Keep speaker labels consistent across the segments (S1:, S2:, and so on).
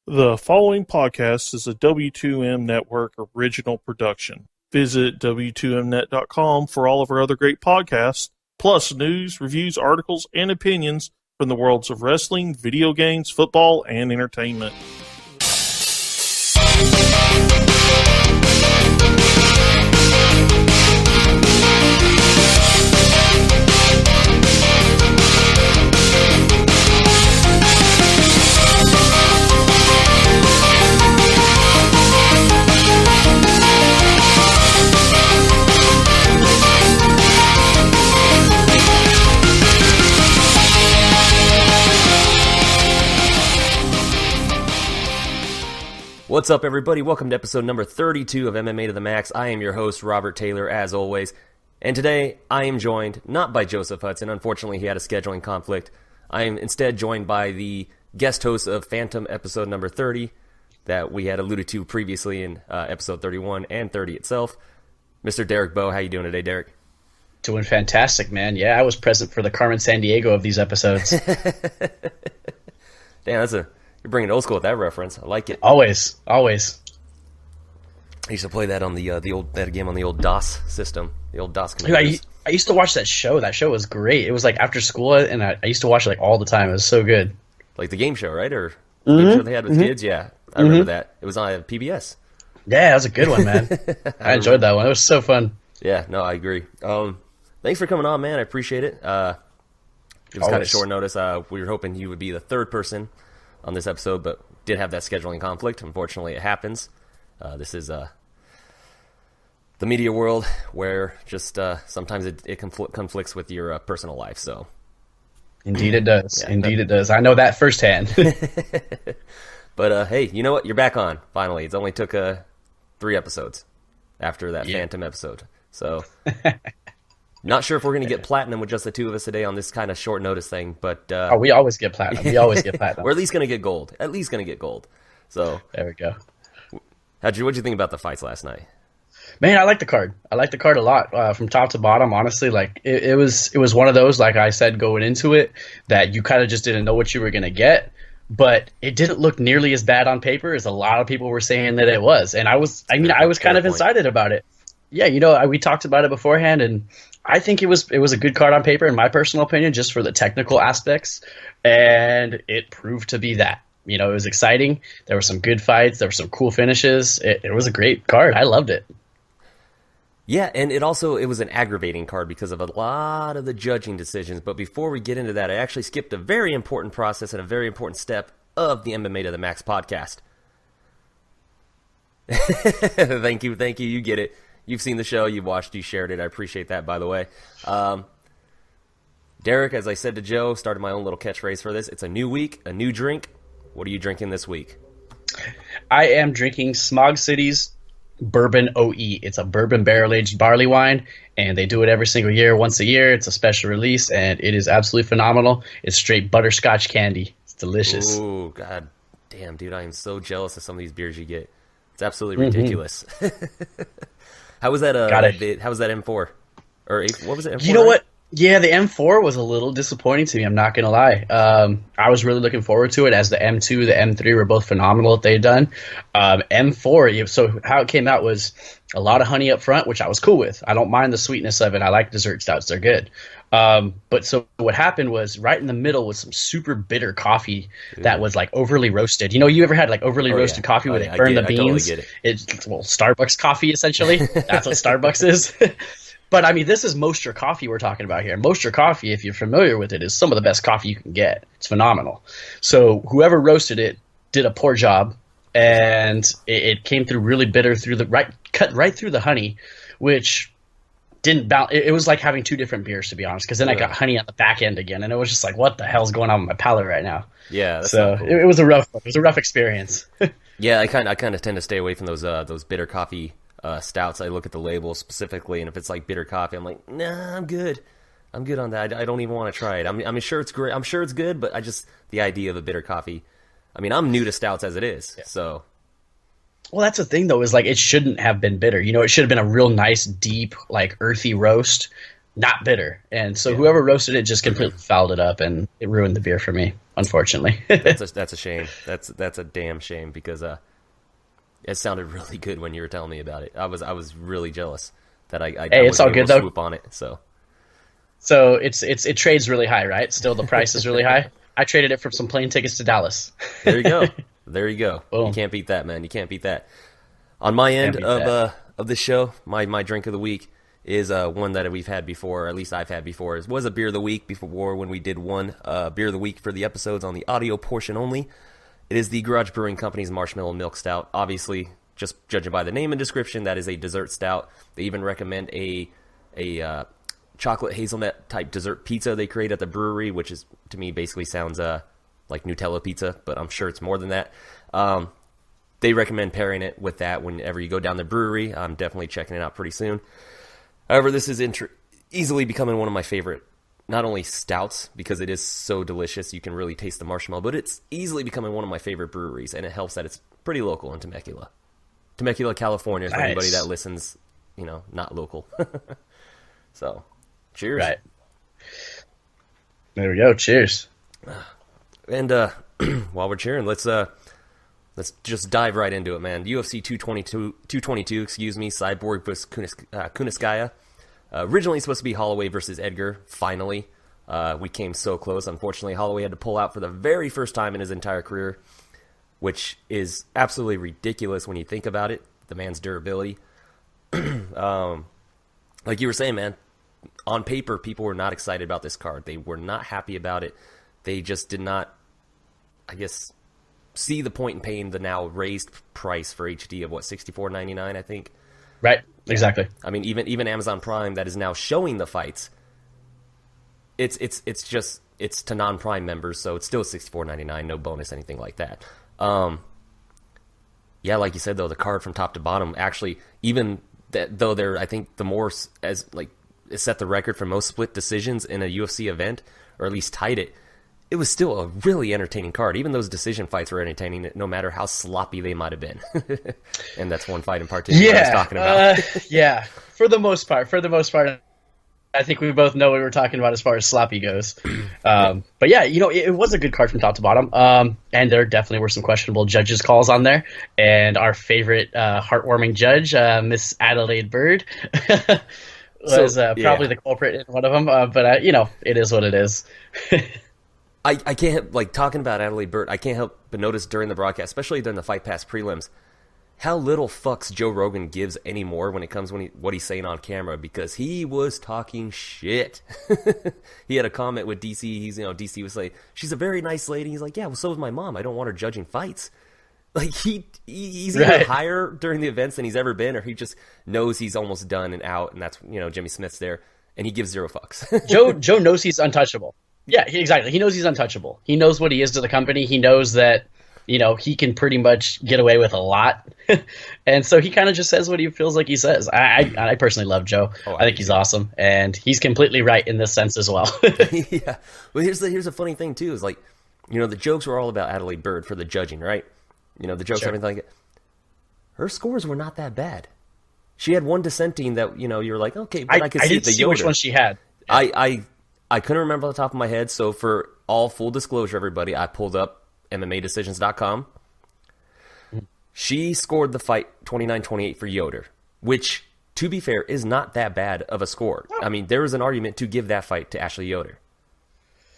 S1: The following podcast is a W2M Network original production. Visit W2Mnet.com for all of our other great podcasts, plus news, reviews, articles, and opinions from the worlds of wrestling, video games, football, and entertainment.
S2: What's up, everybody? Welcome to episode number 32 of MMA to the Max. I am your host, Robert Taylor, as always. And today, I am joined not by Joseph Hudson. Unfortunately, he had a scheduling conflict. I am instead joined by the guest host of Phantom episode number 30 that we had alluded to previously in episode 31 and 30 itself, Mr. Derek Bowe. How you doing today, Derek?
S3: Doing fantastic, man. Yeah, I was present for the Carmen Sandiego of these episodes.
S2: Damn, you're bringing it old school with that reference. I like it.
S3: Always.
S2: I used to play that on that game on the old DOS system, the old DOS
S3: computers. I used to watch that show. That show was great. It was like after school, and I used to watch it like all the time. It was so good.
S2: Like the game show, right? Or the game show they had with kids? Yeah, I remember that. It was on PBS.
S3: Yeah, that was a good one, man. I enjoyed that one. It was so fun.
S2: Yeah, no, I agree. Thanks for coming on, man. I appreciate it. It was kind of short notice. We were hoping you would be the third person on this episode, but did have that scheduling conflict. Unfortunately, it happens. This is the media world where just sometimes it conflicts with your personal life. So,
S3: indeed it does. Yeah, it does. I know that firsthand.
S2: But hey, you know what? You're back on finally. It's only took 3 episodes after that Phantom episode. So. Not sure if we're going to get platinum with just the two of us today on this kind of short notice thing, but...
S3: we always get platinum.
S2: We're at least going to get gold. So
S3: there we go.
S2: What'd you think about the fights last night?
S3: Man, I like the card. I like the card a lot. From top to bottom, honestly, like it was one of those, like I said, going into it, that you kind of just didn't know what you were going to get, but it didn't look nearly as bad on paper as a lot of people were saying that it was. And I was kind of excited about it. Yeah, we talked about it beforehand, and I think it was a good card on paper, in my personal opinion, just for the technical aspects, and it proved to be that. It was exciting. There were some good fights. There were some cool finishes. It was a great card. I loved it.
S2: Yeah, and it was an aggravating card because of a lot of the judging decisions. But before we get into that, I actually skipped a very important process and a very important step of the MMA to the Max podcast. Thank you. You get it. You've seen the show, you've watched, you shared it. I appreciate that, by the way. Derek, as I said to Joe, started my own little catchphrase for this. It's a new week, a new drink. What are you drinking this week?
S3: I am drinking Smog City's Bourbon OE. It's a bourbon barrel-aged barley wine, and they do it every single year, once a year. It's a special release, and it is absolutely phenomenal. It's straight butterscotch candy. It's delicious.
S2: Ooh, god damn, dude, I am so jealous of some of these beers you get. It's absolutely ridiculous. How was that? How was that M4? Or what was it? M4,
S3: you know what? Yeah, the M4 was a little disappointing to me. I'm not gonna lie. I was really looking forward to it, as the M2, the M3 were both phenomenal that they'd done. M4. So how it came out was a lot of honey up front, which I was cool with. I don't mind the sweetness of it. I like dessert stouts; they're good. But so what happened was, right in the middle was some super bitter coffee that was like overly roasted. You ever had like overly roasted coffee where they burn the beans?
S2: I totally get it.
S3: It's Starbucks coffee essentially. That's what Starbucks is. But I mean, this is Moisture Coffee we're talking about here. Moisture Coffee, if you're familiar with it, is some of the best coffee you can get. It's phenomenal. So whoever roasted it did a poor job, and it came through really bitter cut right through the honey, which didn't bounce. It was like having 2 different beers, to be honest, because then I got honey on the back end again, and it was just like, what the hell's going on with my palate right now?
S2: Yeah, that's
S3: so cool. It was a rough experience.
S2: Yeah, I kind of tend to stay away from those bitter coffee stouts. I look at the label specifically, and if it's like bitter coffee, I'm like, nah, I'm good on that. I don't even want to try it. I'm sure it's great. I'm sure it's good, but the idea of a bitter coffee. I mean, I'm new to stouts as it is, so.
S3: Well, that's the thing, though, is like it shouldn't have been bitter. It should have been a real nice, deep, like earthy roast. not bitter. And so whoever roasted it just completely fouled it up, and it ruined the beer for me, unfortunately.
S2: That's a shame. That's a damn shame because it sounded really good when you were telling me about it. I was really jealous that I
S3: Hey, it's all
S2: wasn't
S3: good
S2: able to
S3: though.
S2: swoop on it.
S3: So it trades really high, right? Still, the price is really high. I traded it for some plane tickets to Dallas.
S2: There you go. There you go.
S3: Boom.
S2: You can't beat that, man. You can't beat that. On my end
S3: Can't beat
S2: of this show, my drink of the week is one that we've had before, or at least I've had before. It was a beer of the week before when we did one beer of the week for the episodes on the audio portion only. It is the Garage Brewing Company's Marshmallow Milk Stout. Obviously, just judging by the name and description, that is a dessert stout. They even recommend a chocolate hazelnut type dessert pizza they create at the brewery, which is, to me, basically sounds like Nutella pizza, but I'm sure it's more than that. They recommend pairing it with that whenever you go down the brewery. I'm definitely checking it out pretty soon. However, this is easily becoming one of my favorite, not only stouts, because it is so delicious, you can really taste the marshmallow, but it's easily becoming one of my favorite breweries, and it helps that it's pretty local in Temecula. Temecula, California, for anybody that listens, not local. So, cheers.
S3: Right. There we go. Cheers.
S2: And while we're cheering, let's just dive right into it, man. UFC 222, excuse me, Cyborg versus Kunitskaya. Originally supposed to be Holloway versus Edgar. Finally, we came so close. Unfortunately, Holloway had to pull out for the very first time in his entire career, which is absolutely ridiculous when you think about it. The man's durability. Like you were saying, man, on paper, people were not excited about this card. They were not happy about it. They just did not, I guess, see the point in paying the now raised price for HD of $64.99, I think.
S3: Right. Exactly.
S2: I mean, even Amazon Prime that is now showing the fights, it's to non-Prime members, so it's still $64.99, no bonus, anything like that. Yeah, like you said though, the card from top to bottom actually, even that though they're, I think the more as like it set the record for most split decisions in a UFC event, or at least tied it. It was still a really entertaining card. Even those decision fights were entertaining, no matter how sloppy they might have been. And that's one fight in particular I was talking about.
S3: Yeah, for the most part, I think we both know what we're talking about as far as sloppy goes. But yeah, it was a good card from top to bottom. And there definitely were some questionable judges' calls on there. And our favorite heartwarming judge, Miss Adelaide Bird, was probably the culprit in one of them. But it is what it is.
S2: I can't, talking about Adelaide Burt, I can't help but notice during the broadcast, especially during the Fight Pass prelims, how little fucks Joe Rogan gives anymore when it comes what he's saying on camera, because he was talking shit. He had a comment with DC. DC was like, "She's a very nice lady." He's like, "Yeah, well, so is my mom. I don't want her judging fights." Like he's either higher during the events than he's ever been, or he just knows he's almost done and out, and that's Jimmy Smith's there, and he gives zero fucks.
S3: Joe knows he's untouchable. Yeah, exactly. He knows he's untouchable. He knows what he is to the company. He knows that, he can pretty much get away with a lot. And so he kind of just says what he feels like he says. I personally love Joe. I think he's awesome. And he's completely right in this sense as well.
S2: Yeah. Well, here's a funny thing, too, is the jokes were all about Adelaide Bird for the judging, right? The jokes, everything like it. Her scores were not that bad. She had one dissenting that, you're like, okay, but I could see the Yoder.
S3: Which one she had.
S2: I couldn't remember off the top of my head, so for all full disclosure, everybody, I pulled up MMAdecisions.com. She scored the fight 29-28 for Yoder, which, to be fair, is not that bad of a score. I mean, there was an argument to give that fight to Ashley Yoder.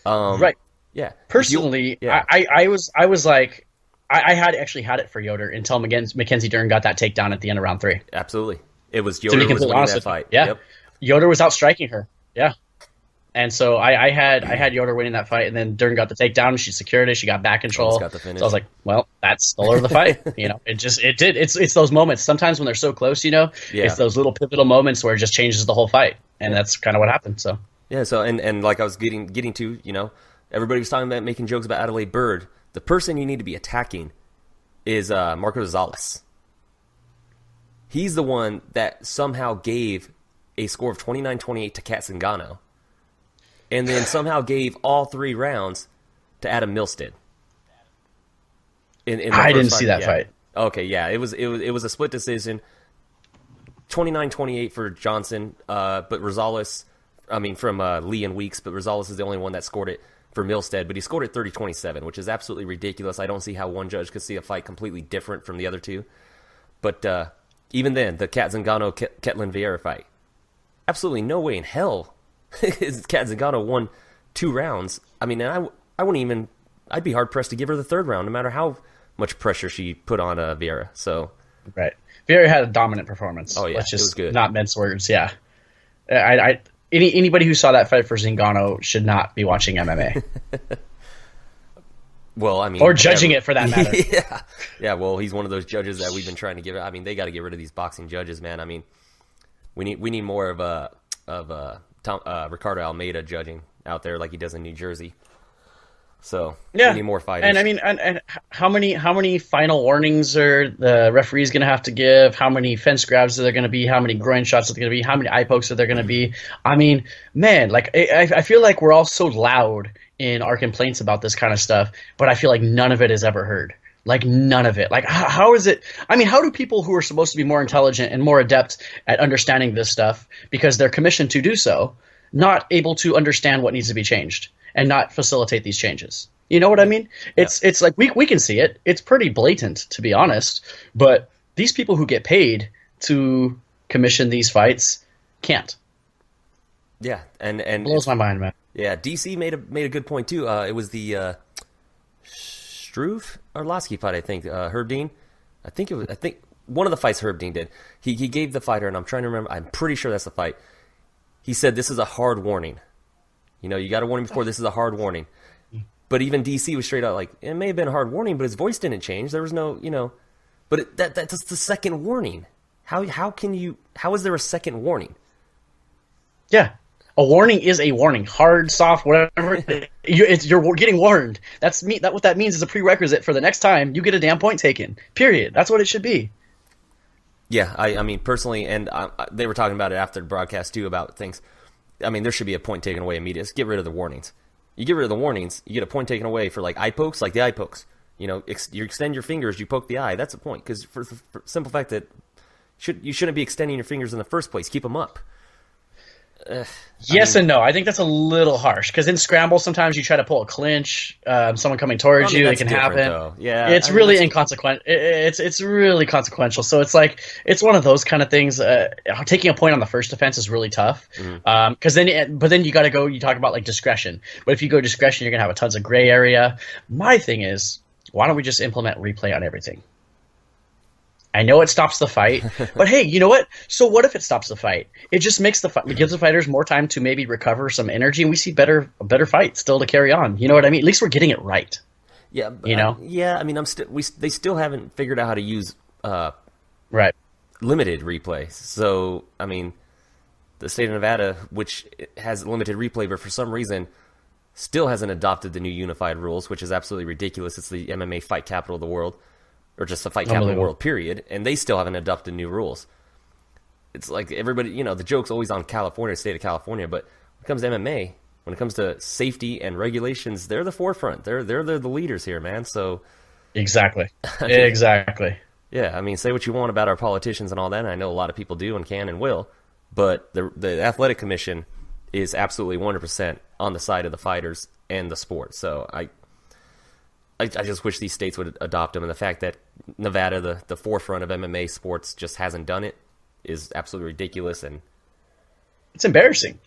S3: Right.
S2: Yeah.
S3: Personally, I was like, I had actually had it for Yoder until Mackenzie Dern got that takedown at the end of round 3.
S2: Absolutely. It was Yoder was winning that fight.
S3: Yeah.
S2: Yep.
S3: Yoder was outstriking her. Yeah. And so I had Yoder winning that fight, and then Dern got the takedown. She secured it. She got back control.
S2: Got the finish.
S3: So I was like, well, that stole her the fight. It did. It's those moments. Sometimes when they're so close, it's those little pivotal moments where it just changes the whole fight, and that's kind of what happened. So
S2: yeah. So and like I was getting to, everybody was talking about making jokes about Adelaide Bird. The person you need to be attacking is Marco Rosales. He's the one that somehow gave a score of 29-28 to Kat Zingano, and then somehow gave all 3 rounds to Adam Milstead.
S3: I didn't see that fight.
S2: Okay, yeah, it was a split decision, 29-28 for Johnson, but Rosales from Lee and Weeks, but Rosales is the only one that scored it for Milstead, but he scored it 30-27, which is absolutely ridiculous. I don't see how one judge could see a fight completely different from the other two. But even then, the Kat Zingano-Ketlin Vieira fight, absolutely no way in hell Kat Zingano won 2 rounds. I mean, I wouldn't even, I'd be hard-pressed to give her the 3rd round, no matter how much pressure she put on Vieira. So,
S3: right. Vieira had a dominant performance.
S2: Oh, yeah,
S3: Let's just
S2: it was good.
S3: Not mince words, yeah. Anybody who saw that fight for Zingano should not be watching MMA.
S2: Well, I mean,
S3: or judging it for that matter.
S2: Yeah. Well, he's one of those judges that we've been trying to give. I mean, they got to get rid of these boxing judges, man. I mean, we need more of Ricardo Almeida judging out there like he does in New Jersey. So we need more fighters.
S3: And I mean, and how many final warnings are the referees going to have to give? How many fence grabs are there going to be? How many groin shots are there going to be? How many eye pokes are there going to be? I mean, man, like I feel like we're all so loud in our complaints about this kind of stuff, but I feel like none of it is ever heard. Like, none of it. Like, how is it? I mean, how do people who are supposed to be more intelligent and more adept at understanding this stuff, because they're commissioned to do so, not able to understand what needs to be changed and not facilitate these changes? You know what I mean? It's like we can see it. It's pretty blatant, to be honest. But these people who get paid to commission these fights can't.
S2: Yeah, and
S3: blows my mind, man.
S2: Yeah, DC made a good point too. It was the Struve Arlovsky fight, I think. Herb Dean, I think one of the fights Herb Dean did. He gave the fighter, and I'm trying to remember. I'm pretty sure that's the fight. He said, "This is a hard warning. You know, you got to warn him before. This is a hard warning." But even DC was straight out like, it may have been a hard warning, but his voice didn't change. There was no, but that's the second warning. How is there a second warning?
S3: Yeah. A warning is a warning. Hard, soft, whatever. You're getting warned. What that means is a prerequisite for the next time you get a damn point taken. Period. That's what it should be.
S2: Yeah, I mean, personally, and they were talking about it after the broadcast too, about things. I mean, there should be a point taken away immediately. Just get rid of the warnings. You get rid of the warnings, you get a point taken away for like eye pokes, like the eye pokes. You extend your fingers, you poke the eye. That's a point, because for the simple fact that you shouldn't be extending your fingers in the first place. Keep them up.
S3: Yes and no. I think that's a little harsh, because in scramble sometimes you try to pull a clinch, someone coming towards you, it can happen.
S2: Though. Yeah,
S3: it's really inconsequential. It's really consequential. So it's like it's one of those kind of things. Taking a point on the first offense is really tough, because then you got to go. You talk about like discretion, but if you go discretion, you're gonna have a tons of gray area. My thing is, why don't we just implement replay on everything? I know it stops the fight, but hey, you know what? So what if it stops the fight? It just makes it gives the fighters more time to maybe recover some energy, and we see a better fight still to carry on. You know what I mean? At least we're getting it right.
S2: Yeah,
S3: yeah.
S2: I mean, they still haven't figured out how to use
S3: right
S2: limited replay. So I mean, the state of Nevada, which has limited replay, but for some reason still hasn't adopted the new unified rules, which is absolutely ridiculous. It's the MMA fight capital of the world. Or just the fight capital of the world, period, and they still haven't adopted new rules. It's like everybody, the joke's always on California, the state of California, but when it comes to MMA, when it comes to safety and regulations, they're the forefront. They're the leaders here, man. So
S3: exactly, exactly.
S2: Yeah, I mean, say what you want about our politicians and all that, and I know a lot of people do and can and will, but the athletic commission is absolutely 100% on the side of the fighters and the sport. So I just wish these states would adopt them, and the fact that Nevada, the forefront of MMA sports, just hasn't done it is absolutely ridiculous. And
S3: it's embarrassing.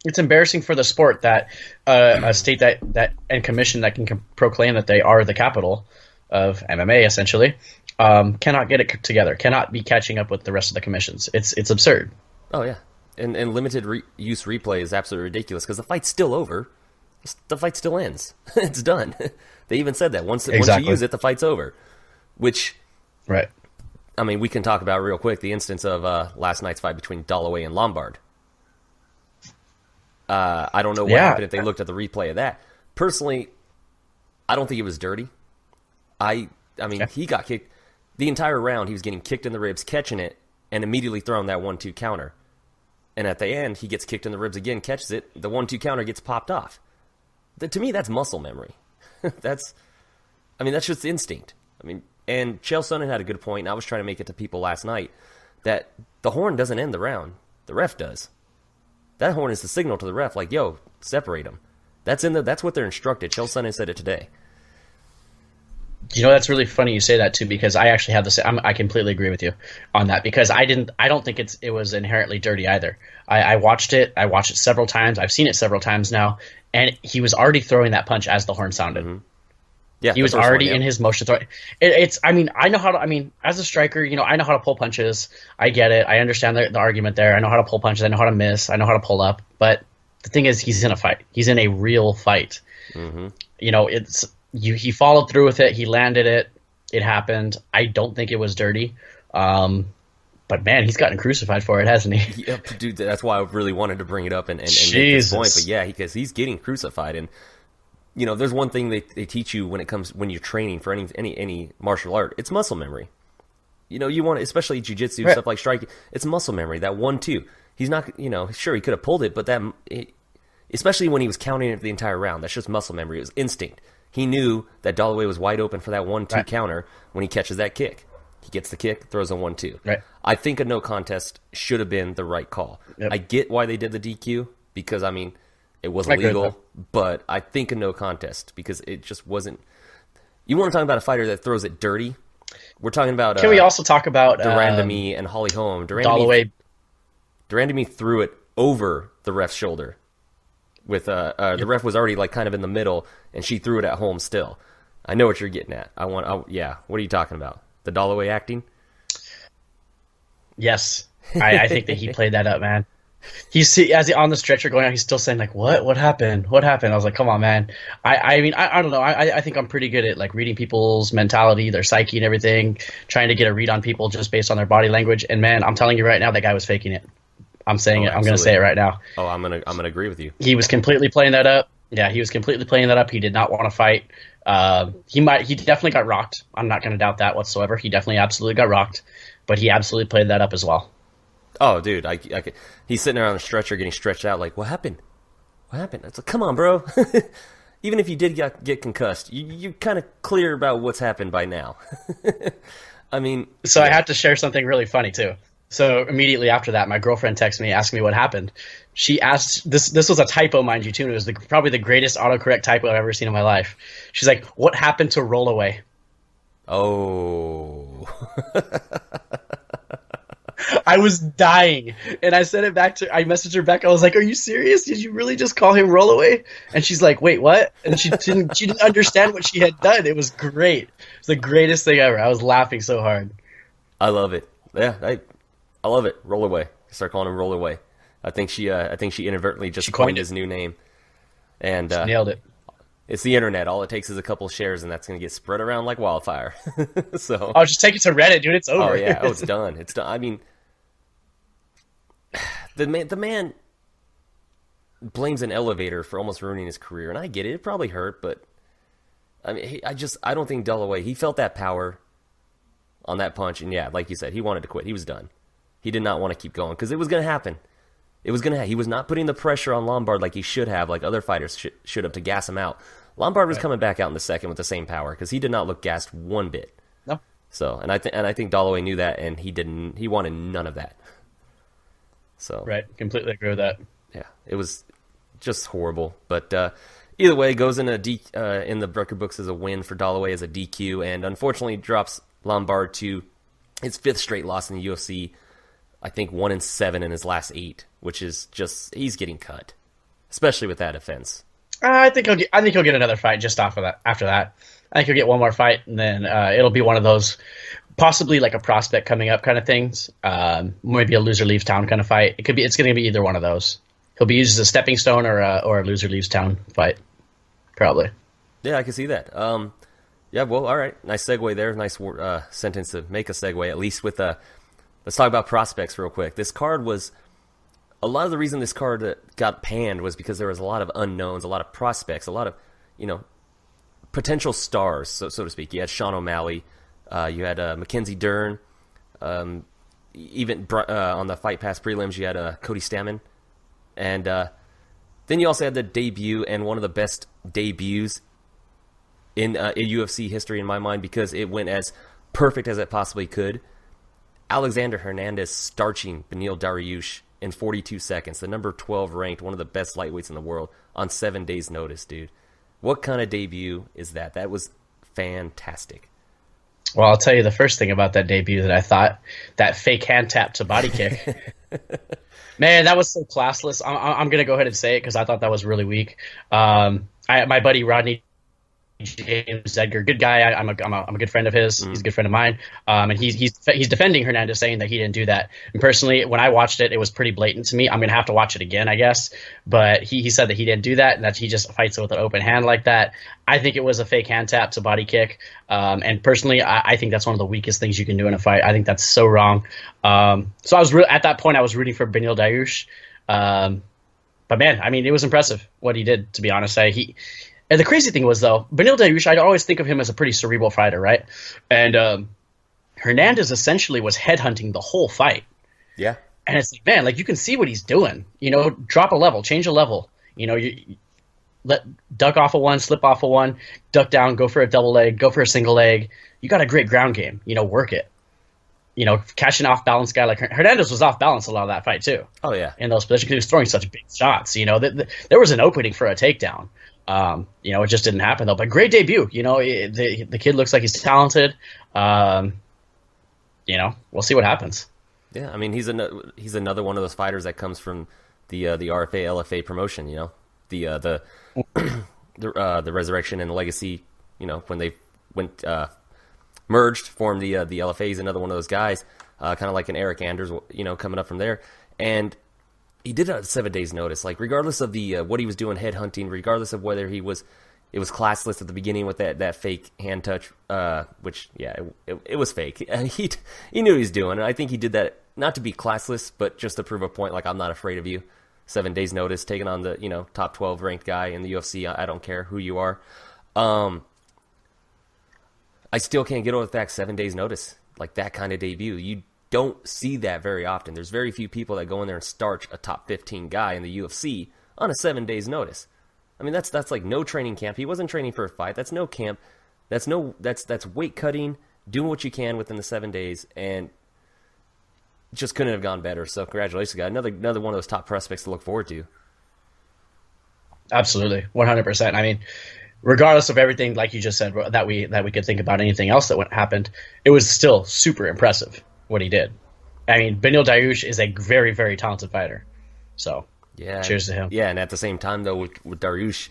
S3: It's embarrassing for the sport that a state that and commission that can proclaim that they are the capital of MMA, essentially, cannot get it together, cannot be catching up with the rest of the commissions. It's absurd.
S2: Oh, yeah. And limited use replay is absolutely ridiculous, because the fight's still over. The fight still ends. It's done. They even said that once you use it, the fight's over. Which,
S3: right?
S2: I mean, we can talk about real quick the instance of last night's fight between Dalloway and Lombard. I don't know what happened if they looked at the replay of that. Personally, I don't think it was dirty. I mean, he got kicked the entire round. He was getting kicked in the ribs, catching it, and immediately throwing that 1-2 counter. And at the end, he gets kicked in the ribs again, catches it. The 1-2 counter gets popped off. To me, that's muscle memory. That's just instinct. I mean, and Chael Sonnen had a good point, and I was trying to make it to people last night, that the horn doesn't end the round. The ref does. that horn is the signal to the ref, like, yo, separate them. That's what they're instructed. Chael Sonnen said it today.
S3: You know, that's really funny you say that too, because I actually have I completely agree with you on that, because I don't think it was inherently dirty either. I watched it several times. I've seen it several times now, and he was already throwing that punch as the horn sounded.
S2: Mm-hmm. Yeah,
S3: he was already in his motion. I know how to, as a striker, I know how to pull punches. I get it. I understand the argument there. I know how to pull punches. I know how to miss. I know how to pull up. But the thing is, he's in a fight. He's in a real fight.
S2: Mm-hmm.
S3: He followed through with it. He landed it. It happened. I don't think it was dirty. But man, he's gotten crucified for it, hasn't he?
S2: Yep, dude. That's why I really wanted to bring it up and make
S3: Jesus.
S2: this point. But yeah, because he's getting crucified, and there's one thing they teach you when you're training for any martial art. It's muscle memory. You want, especially jiu-jitsu, stuff like striking. It's muscle memory. That 1-2. He's not. Sure, he could have pulled it, but especially when he was counting it the entire round. That's just muscle memory. It was instinct. He knew that Dalloway was wide open for that 1-2 counter when he catches that kick. He gets the kick, throws a 1-2.
S3: Right.
S2: I think a no contest should have been the right call.
S3: Yep.
S2: I get why they did the DQ, because, it wasn't legal, but I think a no contest, because it just wasn't. You want to talk about a fighter that throws it dirty? We're talking about.
S3: Can we also talk about
S2: Durandamy and Holly Holm?
S3: Dalloway
S2: threw it over the ref's shoulder. With the ref was already kind of in the middle, and she threw it at Holmes still. I know what you're getting at. What are you talking about? The Dalloway acting?
S3: Yes, I think that he played that up, man. As he on the stretcher going out, he's still saying what happened? What happened? I was like, come on, man. I don't know. I think I'm pretty good at reading people's mentality, their psyche, and everything, trying to get a read on people just based on their body language. And man, I'm telling you right now, that guy was faking it. I'm saying it. I'm going to say it right now.
S2: Oh, I'm gonna agree with you.
S3: He was completely playing that up. Yeah, he was completely playing that up. He did not want to fight. He definitely got rocked. I'm not going to doubt that whatsoever. He definitely absolutely got rocked, but he absolutely played that up as well.
S2: Oh, dude, he's sitting there on the stretcher getting stretched out. What happened? What happened? It's come on, bro. Even if you did get concussed, you're kind of clear about what's happened by now.
S3: So I have to share something really funny too. So immediately after that, my girlfriend texted me asking me what happened. She asked, this was a typo, mind you, too. It was probably the greatest autocorrect typo I've ever seen in my life. She's like, what happened to roll away?
S2: Oh.
S3: I was dying. And I I messaged her back. I was like, are you serious? Did you really just call him roll away? And she's like, wait, what? And she didn't understand what she had done. It was great. It was the greatest thing ever. I was laughing so hard.
S2: I love it. Yeah, I love it. Roll away. Start calling him roll away. I think she inadvertently just coined his new name. And
S3: she nailed it.
S2: It's the internet. All it takes is a couple shares, and that's going to get spread around like wildfire. So.
S3: Oh, just take it to Reddit, dude. It's over.
S2: Oh yeah. Oh, it's done. It's done. The man blames an elevator for almost ruining his career, and I get it. It probably hurt, but I don't think Dalloway. He felt that power on that punch, and yeah, like you said, he wanted to quit. He was done. He did not want to keep going because it was going to happen. He was not putting the pressure on Lombard like he should have, like other fighters should have, to gas him out. Lombard was coming back out in the second with the same power because he did not look gassed one bit.
S3: No.
S2: So, and I think Dalloway knew that, and he didn't. He wanted none of that. So.
S3: Right. Completely agree with that.
S2: Yeah, it was just horrible. But either way, it goes in in the record books as a win for Dalloway as a DQ, and unfortunately drops Lombard to his 5th straight loss in the UFC. I think 1-7 in his last 8, which is just, he's getting cut, especially with that offense.
S3: I think he'll get another fight just off of that. After that, I think he'll get one more fight, and then it'll be one of those, possibly like a prospect coming up kind of things. Maybe a loser leaves town kind of fight. It's going to be either one of those. He'll be used as a stepping stone or a loser leaves town fight, probably.
S2: Yeah, I can see that. Yeah, well, all right, nice segue there. Nice sentence to make a segue, at least with Let's talk about prospects real quick. This card was, a lot of the reason this card got panned was because there was a lot of unknowns, a lot of prospects, a lot of, potential stars, so to speak. You had Sean O'Malley, you had Mackenzie Dern, even on the Fight Pass prelims you had Cody Stamann, and then you also had the debut, and one of the best debuts in UFC history in my mind, because it went as perfect as it possibly could. Alexander Hernandez starching Beneil Dariush in 42 seconds. The number 12 ranked, one of the best lightweights in the world, on 7 days' notice, dude. What kind of debut is that? That was fantastic.
S3: Well, I'll tell you the first thing about that debut that I thought, that fake hand tap to body kick. Man, that was so classless. I'm going to go ahead and say it because I thought that was really weak. My buddy Rodney James Edgar, good guy. I'm a good friend of his. He's a good friend of mine. And he's defending Hernandez, saying that he didn't do that. And personally, when I watched it, it was pretty blatant to me. I'm gonna have to watch it again, I guess. But he said that he didn't do that, and that he just fights with an open hand like that. I think it was a fake hand tap to body kick. And personally, I think that's one of the weakest things you can do in a fight. I think that's so wrong. So I was at that point, I was rooting for Beneil Dariush. But man, I mean, it was impressive what he did. To be honest, And the crazy thing was, though, Beneil Dariush, I always think of him as a pretty cerebral fighter, right? And Hernandez essentially was headhunting the whole fight.
S2: Yeah.
S3: And it's like, man, like you can see what he's doing. You know, drop a level, change a level. You know, you duck off of one, slip off of one, duck down, go for a double leg, go for a single leg. You got a great ground game. You know, work it. You know, catching off balance guy like Hernandez was off balance a lot of that fight too.
S2: Oh yeah.
S3: In those positions, he was throwing such big shots. You know, there was an opening for a takedown. You know, it just didn't happen though. But great debut. You know, the kid looks like he's talented. You know, we'll see what happens.
S2: Yeah, I mean, he's another one of those fighters that comes from the RFA LFA promotion. You know, the Resurrection and the Legacy. You know, when they went merged, formed the LFA. He's another one of those guys, kind of like an Eric Anders. You know, coming up from there, and he did it at 7 days' notice. Like, regardless of the what he was doing, headhunting, regardless of whether it was classless at the beginning with that fake hand touch, which, yeah, it was fake. He knew what he was doing, and I think he did that not to be classless, but just to prove a point, like, I'm not afraid of you. 7 days' notice, taking on the, you know, top 12 ranked guy in the UFC. I don't care who you are. I still can't get over the fact 7 days' notice, like that kind of debut. You don't see that very often. There's very few people that go in there and starch a top 15 guy in the UFC on a 7 days' notice. I mean, that's like no training camp. He wasn't training for a fight. That's no camp. That's weight cutting, doing what you can within the 7 days, and just couldn't have gone better. So congratulations, guy. Another one of those top prospects to look forward to.
S3: Absolutely, 100%. I mean, regardless of everything, like you just said, that we could think about anything else that happened, it was still super impressive what he did. I mean, Beneil Dariush is a very, very talented fighter. So, yeah, cheers to him.
S2: Yeah, and at the same time, though, with Dariush,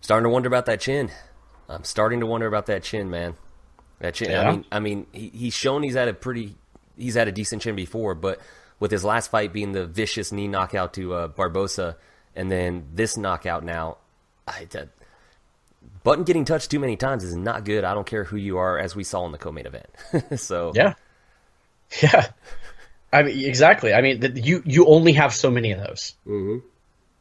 S2: starting to wonder about that chin. I'm starting to wonder about that chin, man. That chin. Yeah. I mean, he's shown he's had a decent chin before, but with his last fight being the vicious knee knockout to Barbosa, and then this knockout now, button getting touched too many times is not good. I don't care who you are, as we saw in the co-main event. So
S3: yeah. I mean, exactly. I mean, you only have so many of those.
S2: Mm-hmm.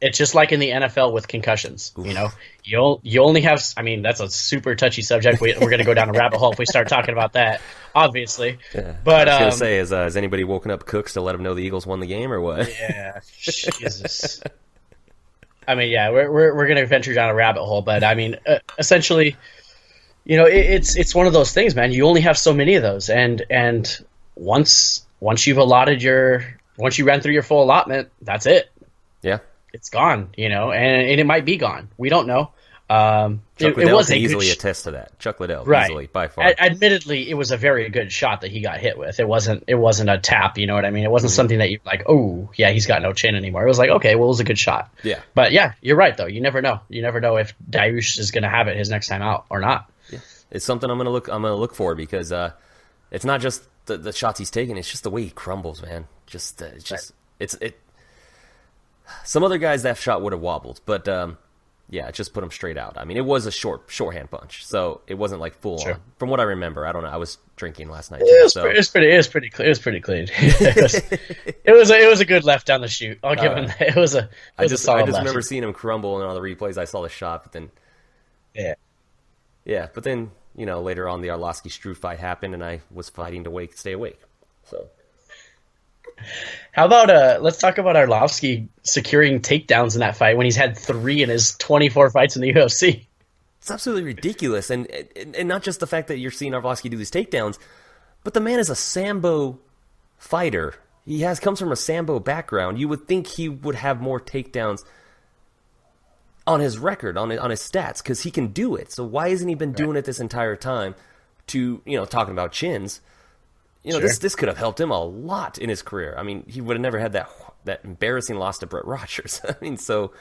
S3: It's just like in the NFL with concussions. Oof. You know, you only have. I mean, that's a super touchy subject. We're going to go down a rabbit hole if we start talking about that, obviously.
S2: Yeah.
S3: But
S2: I was going to say, has anybody woken up Cooks to let him know the Eagles won the game or what?
S3: Yeah, Jesus. I mean, yeah, we're going to venture down a rabbit hole, but I mean, essentially, you know, it's one of those things, man. You only have so many of those, and once you ran through your full allotment, that's it.
S2: Yeah.
S3: It's gone, you know, and it might be gone. We don't know.
S2: Chuck Liddell can easily attest to that. Chuck Liddell, right. Easily, by far.
S3: Admittedly, it was a very good shot that he got hit with. It wasn't a tap, you know what I mean? It wasn't something that you're like, oh, yeah, he's got no chin anymore. It was like, okay, well, it was a good shot.
S2: Yeah.
S3: But yeah, you're right, though. You never know. You never know if Dariush is going to have it his next time out or not.
S2: Yeah. It's something I'm gonna look for, because it's not just the shots he's taking, it's just the way he crumbles, man. Some other guys, that shot would have wobbled, but yeah, it just put him straight out. I mean, it was a shorthand punch, so it wasn't like full on. From what I remember, I don't know. I was drinking last night. It
S3: was pretty clean. it was a good left down the chute. I'll give him that. It was a solid.
S2: I just remember seeing him crumble, and on the replays, I saw the shot, but then but then, you know, later on the Arlovsky-Struve fight happened, and I was fighting to stay awake. So.
S3: How about let's talk about Arlovsky securing takedowns in that fight when he's had 3 in his 24 fights in the UFC.
S2: It's absolutely ridiculous, and not just the fact that you're seeing Arlovsky do these takedowns, but the man is a Sambo fighter. He comes from a Sambo background. You would think he would have more takedowns on his record, on his stats, because he can do it. So why hasn't he been doing it this entire time? Talking about chins,
S3: Sure.
S2: this could have helped him a lot in his career. I mean, he would have never had that embarrassing loss to Brett Rogers. I mean, so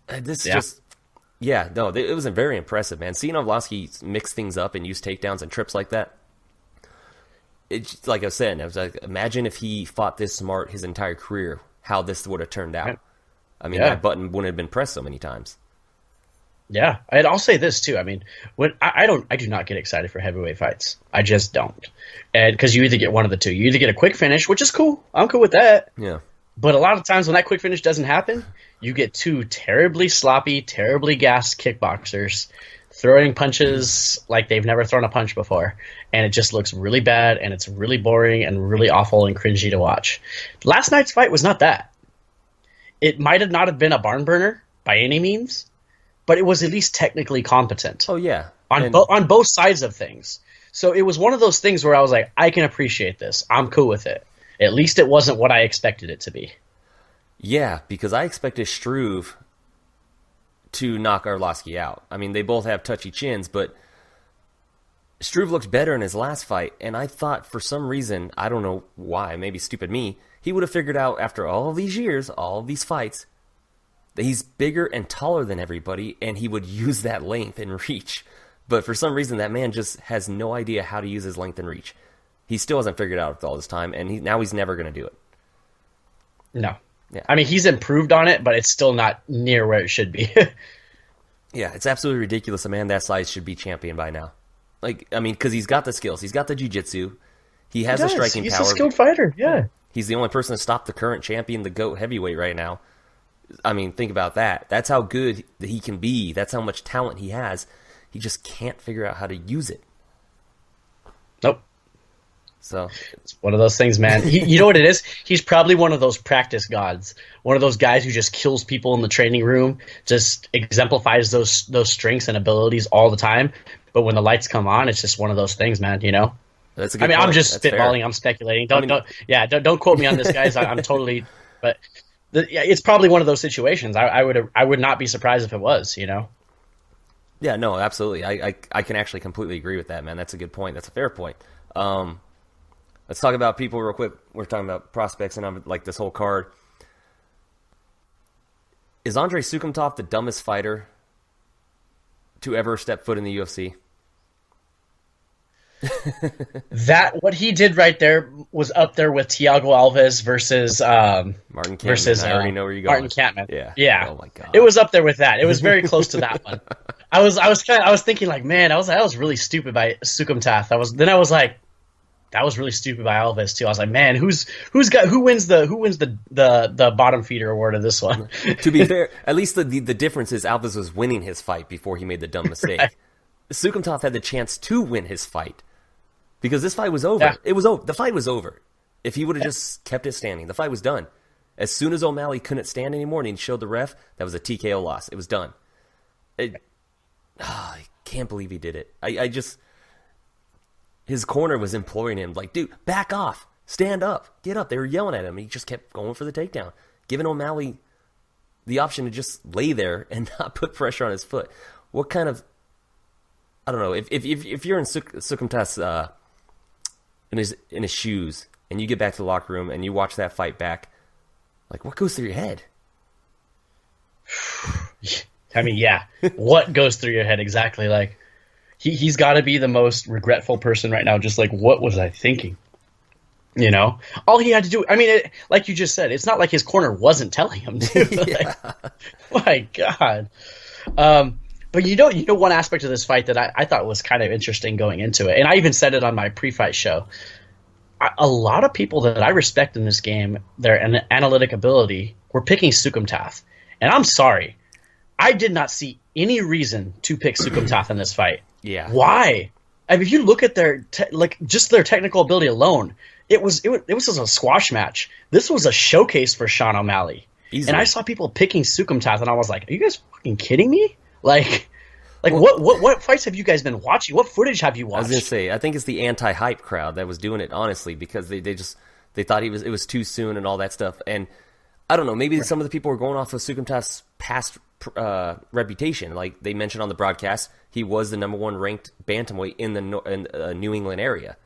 S2: it was very impressive, man. Seeing Arlovsky mix things up and use takedowns and trips like that. It's like I was saying, I was like, imagine if he fought this smart his entire career, how this would have turned out. I mean, that button wouldn't have been pressed so many times.
S3: Yeah, and I'll say this too. I mean, when I do not get excited for heavyweight fights. I just don't, and because you either get one of the two. You either get a quick finish, which is cool. I'm cool with that.
S2: Yeah.
S3: But a lot of times when that quick finish doesn't happen, you get two terribly sloppy, terribly gassed kickboxers throwing punches like they've never thrown a punch before, and it just looks really bad, and it's really boring and really awful and cringy to watch. Last night's fight was not that. It might have not have been a barn burner by any means, but it was at least technically competent.
S2: Oh, yeah.
S3: On both sides of things. So it was one of those things where I was like, I can appreciate this. I'm cool with it. At least it wasn't what I expected it to be.
S2: Yeah, because I expected Struve to knock Arlovsky out. I mean, they both have touchy chins, but Struve looked better in his last fight, and I thought for some reason, I don't know why, maybe stupid me, he would have figured out after all of these years, all of these fights, that he's bigger and taller than everybody, and he would use that length and reach. But for some reason, that man just has no idea how to use his length and reach. He still hasn't figured it out all this time, and now he's never going to do it.
S3: No.
S2: Yeah.
S3: I mean, he's improved on it, but it's still not near where it should be.
S2: Yeah, it's absolutely ridiculous. A man that size should be champion by now. Like, I mean, because he's got the skills. He's got the jiu-jitsu. He has the striking power.
S3: He's a skilled fighter, yeah.
S2: He's the only person to stop the current champion, the GOAT heavyweight right now. I mean, think about that. That's how good that he can be. That's how much talent he has. He just can't figure out how to use it.
S3: Nope.
S2: So
S3: it's one of those things, man. You know what it is? He's probably one of those practice gods. One of those guys who just kills people in the training room, just exemplifies those strengths and abilities all the time. But when the lights come on, it's just one of those things, man, you know?
S2: That's a good
S3: point. I'm just
S2: That's
S3: spitballing.
S2: fair.
S3: I'm speculating. Don't quote me on this, guys. I'm totally – but it's probably one of those situations. I would not be surprised if it was, you know?
S2: Yeah, no, absolutely. I can actually completely agree with that, man. That's a good point. That's a fair point. Let's talk about people real quick. We're talking about prospects and like this whole card. Is Andrei Sukumtov the dumbest fighter to ever step foot in the UFC?
S3: That what he did right there was up there with Thiago Alves versus
S2: Martin Kampmann. I already know where you're going.
S3: Martin Kampmann.
S2: Yeah. Oh my god.
S3: It was up there with that. It was very close to that one. I was thinking like, man, that was really stupid by Sukumtov. I was like, that was really stupid by Alves too. I was like, man, who wins the bottom feeder award of this one?
S2: To be fair, at least the difference is Alves was winning his fight before he made the dumb mistake. Right. Sukumtov had the chance to win his fight because this fight was over. Yeah. It was over. The fight was over. If he would have just kept it standing, the fight was done. As soon as O'Malley couldn't stand anymore and he showed the ref, that was a TKO loss. It was done. I can't believe he did it. I just... His corner was imploring him, like, dude, back off. Stand up. Get up. They were yelling at him. He just kept going for the takedown, giving O'Malley the option to just lay there and not put pressure on his foot. What kind of... I don't know. If you're in Sukumtov's in his shoes and you get back to the locker room and you watch that fight back, like, what goes through your head?
S3: I mean, yeah. What goes through your head exactly? Like, he's got to be the most regretful person right now. Just like, what was I thinking? You know, all he had to do. I mean, like you just said, it's not like his corner wasn't telling him to. My God. But you know, one aspect of this fight that I thought was kind of interesting going into it, and I even said it on my pre-fight show. A lot of people that I respect in this game, their analytic ability, were picking Sukumtov, and I'm sorry, I did not see any reason to pick Sukumtov in this fight.
S2: Yeah.
S3: Why? I mean, if you look at their just their technical ability alone, it was just a squash match. This was a showcase for Sean O'Malley.
S2: Easily.
S3: And I saw people picking Sukumtov, and I was like, "Are you guys fucking kidding me?" Like what fights have you guys been watching? What footage have you watched?
S2: I was gonna say, I think it's the anti-hype crowd that was doing it, honestly, because they They thought it was too soon and all that stuff. And I don't know, maybe some of the people were going off of Sukumtov's past reputation. Like they mentioned on the broadcast, he was the number 1 ranked bantamweight in the New England area.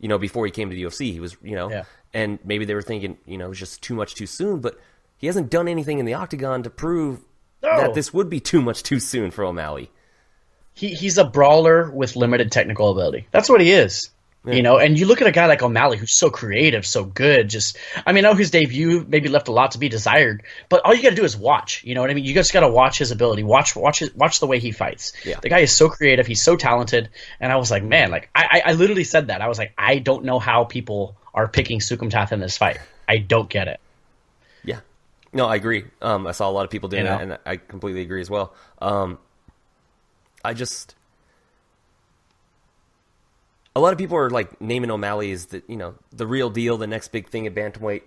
S2: Before he came to the UFC, he was, and maybe they were thinking, it was just too much too soon. But he hasn't done anything in the octagon to prove that this would be too much too soon for O'Malley.
S3: He's a brawler with limited technical ability. That's what he is. Yeah. And you look at a guy like O'Malley who's so creative, so good. I know his debut maybe left a lot to be desired, but all you got to do is watch. You know what I mean? You just got to watch his ability, watch the way he fights. Yeah. The guy is so creative, he's so talented, and I was like, man, like I literally said that. I was like, I don't know how people are picking Sukumtov in this fight. I don't get it.
S2: Yeah, no, I agree. I saw a lot of people doing that, and I completely agree as well. A lot of people are like naming O'Malley as the real deal, the next big thing at bantamweight.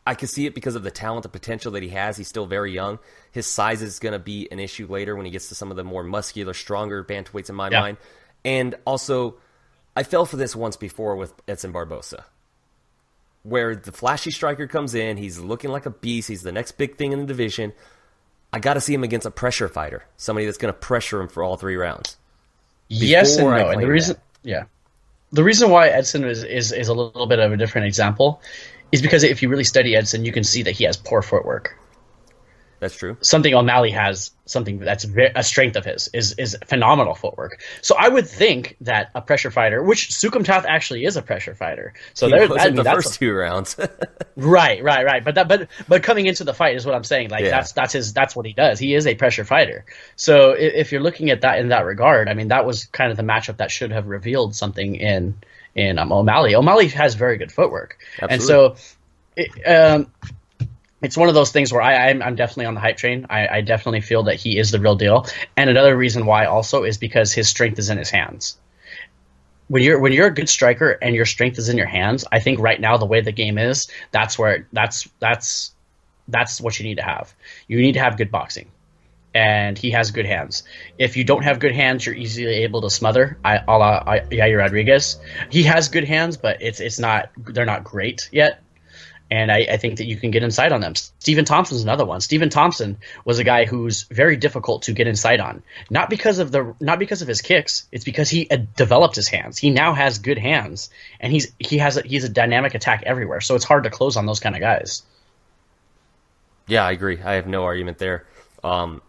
S2: I can see it because of the talent, the potential that he has. He's still very young. His size is going to be an issue later when he gets to some of the more muscular, stronger bantamweights in my mind. And also, I fell for this once before with Edson Barbosa, where the flashy striker comes in. He's looking like a beast. He's the next big thing in the division. I got to see him against a pressure fighter, somebody that's going to pressure him for all 3 rounds.
S3: Yes and no, and the reason why Edson is a little bit of a different example is because if you really study Edson, you can see that he has poor footwork.
S2: That's true.
S3: Something O'Malley has, something that's a strength of his, is phenomenal footwork. So I would think that a pressure fighter, which Sukumtov actually is a pressure fighter. So
S2: he was the first 2 rounds.
S3: Right. But coming into the fight is what I'm saying. Like that's what he does. He is a pressure fighter. So if you're looking at that in that regard, that was kind of the matchup that should have revealed something in O'Malley. O'Malley has very good footwork,
S2: Absolutely.
S3: And so. It's one of those things where I'm definitely on the hype train. I definitely feel that he is the real deal. And another reason why also is because his strength is in his hands. When you're a good striker and your strength is in your hands, I think right now the way the game is, that's what you need to have. You need to have good boxing. And he has good hands. If you don't have good hands, you're easily able to smother. A la Yair Rodriguez. He has good hands, but they're not great yet. And I think that you can get inside on them. Stephen Thompson's another one. Stephen Thompson was a guy who's very difficult to get inside on. Not because of his kicks. It's because he developed his hands. He now has good hands, and he's a dynamic attack everywhere. So it's hard to close on those kind of guys.
S2: Yeah, I agree. I have no argument there. The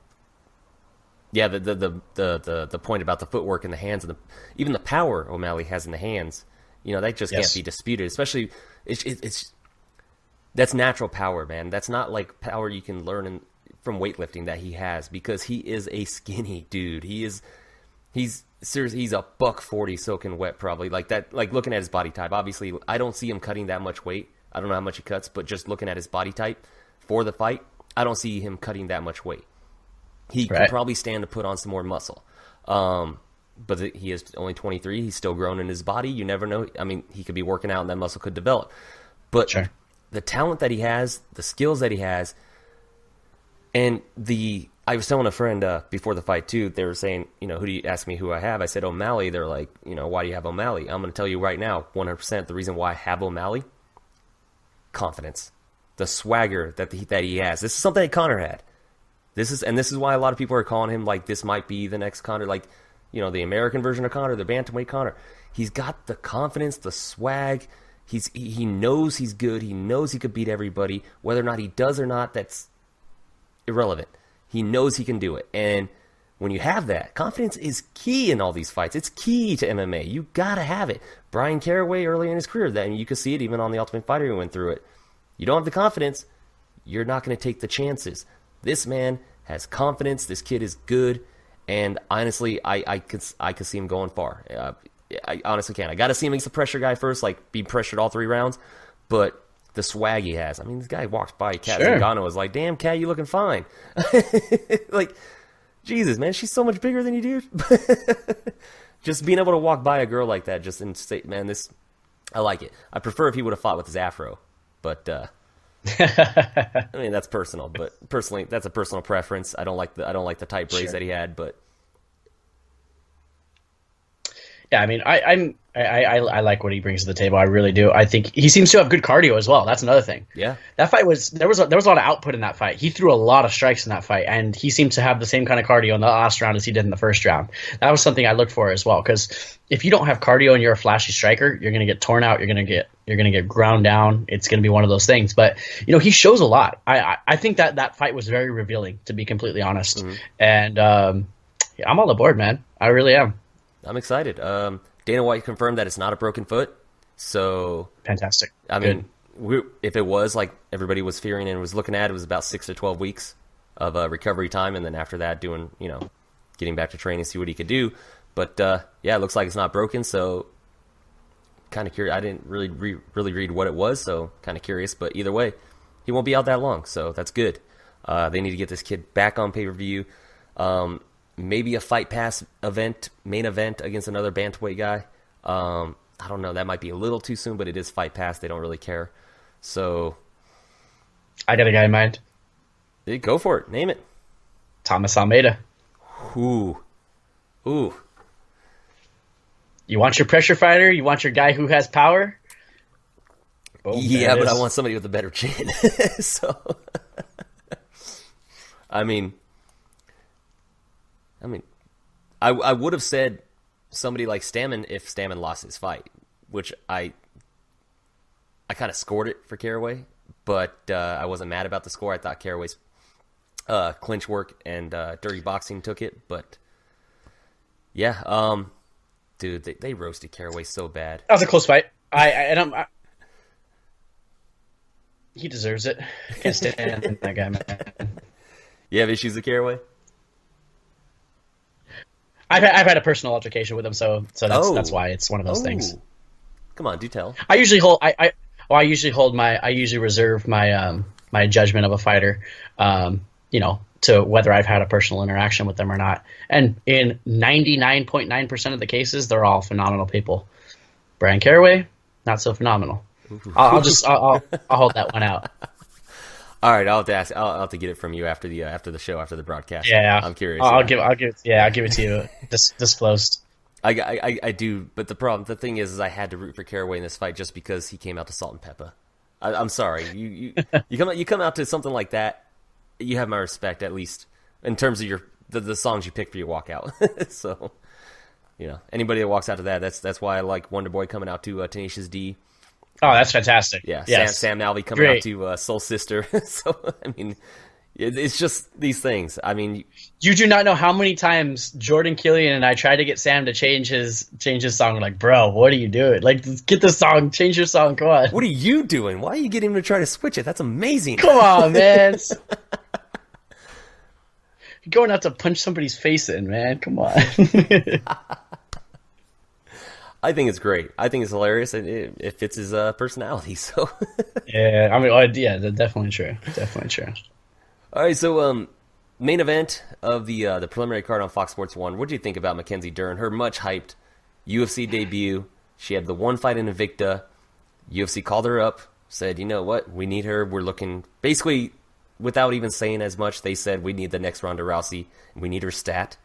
S2: point about the footwork in the hands and even the power O'Malley has in the hands, that just can't be disputed. Especially it's that's natural power, man. That's not like power you can learn from weightlifting that he has, because he is a skinny dude. He's seriously, he's a $140 soaking wet, probably, like that. Like looking at his body type, obviously, I don't see him cutting that much weight. I don't know how much he cuts, but just looking at his body type for the fight, I don't see him cutting that much weight. He could probably stand to put on some more muscle. But he is only 23. He's still growing in his body. You never know. He could be working out and that muscle could develop. But the talent that he has, the skills that he has, and I was telling a friend before the fight too, they were saying, who do you ask me who I have? I said O'Malley. They're like, why do you have O'Malley? I'm going to tell you right now, 100% the reason why I have O'Malley, confidence, the swagger that he has. This is something that Conor had. This is why a lot of people are calling him like this might be the next Conor, like, the American version of Conor, the bantamweight Conor. He's got the confidence, the swag. He knows he's good. He knows he could beat everybody. Whether or not he does or not, that's irrelevant. He knows he can do it. And when you have that, confidence is key in all these fights. It's key to MMA. You got to have it. Brian Caraway early in his career, then you could see it even on The Ultimate Fighter, he went through it. You don't have the confidence, you're not going to take the chances. This man has confidence. This kid is good. And honestly, I could see him going far. I honestly can. I got to see him against the pressure guy first, like be pressured all 3 rounds. But the swag he has. This guy walks by Kat Zingano, was like, damn, Kat, you looking fine. Like, Jesus, man, she's so much bigger than you, dude. Just being able to walk by a girl like that, just and say, man, I like it. I prefer if he would have fought with his afro. But, that's personal. But personally, that's a personal preference. I don't like the tight braids that he had, but...
S3: Yeah, I mean, I like what he brings to the table. I really do. I think he seems to have good cardio as well. That's another thing.
S2: Yeah,
S3: that fight there was a lot of output in that fight. He threw a lot of strikes in that fight, and he seemed to have the same kind of cardio in the last round as he did in the first round. That was something I looked for as well, because if you don't have cardio and you're a flashy striker, you're going to get torn out. You're going to get ground down. It's going to be one of those things. But he shows a lot. I think that fight was very revealing, to be completely honest. Mm-hmm. And I'm all aboard, man. I really am.
S2: I'm excited. Dana White confirmed that it's not a broken foot. So
S3: fantastic.
S2: I mean, if it was like everybody was fearing and was looking at, it was about 6 to 12 weeks of recovery time, and then after that, doing getting back to training, see what he could do. But yeah, it looks like it's not broken. So kind of curious. I didn't really read what it was, so kind of curious. But either way, he won't be out that long, so that's good. They need to get this kid back on pay-per-view. Maybe a Fight Pass main event against another bantamweight guy. I don't know. That might be a little too soon, but it is Fight Pass. They don't really care. So
S3: I got a guy in mind.
S2: Go for it. Name it.
S3: Thomas Almeida.
S2: Ooh. You
S3: want your pressure fighter? You want your guy who has power?
S2: Boom, yeah, but I want somebody with a better chin. So, I mean, I would have said somebody like Stamann if Stamann lost his fight, which I kind of scored it for Caraway, but I wasn't mad about the score. I thought Caraway's clinch work and dirty boxing took it, but yeah, dude, they roasted Caraway so bad.
S3: That was a close fight. He deserves it. I can't stand that guy, man.
S2: You have issues with Caraway?
S3: I've had a personal altercation with him, so that's why it's one of those things.
S2: Come on, do tell.
S3: I usually reserve my judgment of a fighter, to whether I've had a personal interaction with them or not. And in 99.9% of the cases, they're all phenomenal people. Brian Caraway, not so phenomenal. I'll hold that one out.
S2: All right, I'll have to get it from you after the show, after the broadcast.
S3: Yeah,
S2: I'm curious.
S3: I'll give it to you disclosed.
S2: I do, but the thing is I had to root for Caraway in this fight just because he came out to Salt and Pepper. I'm sorry, you come out to something like that, you have my respect, at least in terms of the songs you pick for your walkout. So, anybody that walks out to that, that's why I like Wonder Boy coming out to Tenacious D.
S3: Oh, that's fantastic.
S2: Yeah,
S3: yes.
S2: Sam Nalvey coming out to Soul Sister. So, I mean, it's just these things. I mean,
S3: you do not know how many times Jordan Killian and I tried to get Sam to change his song. We're like, bro, what are you doing? Like, get the song, change your song. Come on.
S2: What are you doing? Why are you getting him to try to switch it? That's amazing.
S3: Come on, man. You're going out to punch somebody's face in, man. Come on.
S2: I think it's great. I think it's hilarious, and it fits his personality. So
S3: yeah, that's definitely true. Definitely true.
S2: All right, so main event of the preliminary card on Fox Sports 1. What did you think about Mackenzie Dern? Her much hyped UFC debut. She had the one fight in Invicta. UFC called her up, said, you know what, we need her. We're looking, basically, without even saying as much, they said we need the next Ronda Rousey. We need her stat.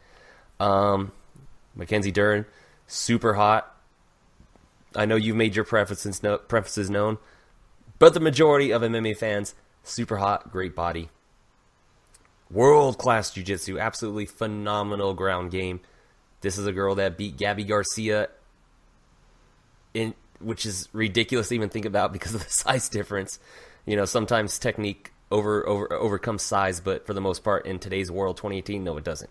S2: Mackenzie Dern, super hot. I know you've made your preferences known, but the majority of MMA fans, super hot, great body. World-class jiu-jitsu, absolutely phenomenal ground game. This is a girl that beat Gabby Garcia, which is ridiculous to even think about because of the size difference. Sometimes technique overcomes size, but for the most part, in today's world, 2018, no, it doesn't.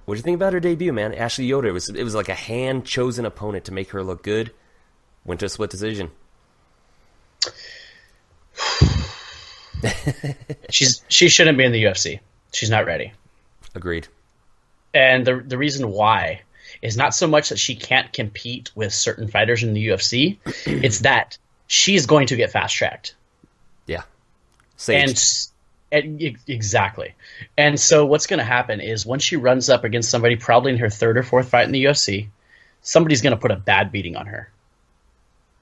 S2: What do you think about her debut, man? Ashley Yoder, it was like a hand-chosen opponent to make her look good. Went to a split decision.
S3: She shouldn't be in the UFC. She's not ready.
S2: Agreed.
S3: And the reason why is not so much that she can't compete with certain fighters in the UFC. It's that she's going to get fast-tracked.
S2: Yeah. Sage.
S3: Exactly. And so what's going to happen is once she runs up against somebody probably in her third or fourth fight in the UFC, somebody's going to put a bad beating on her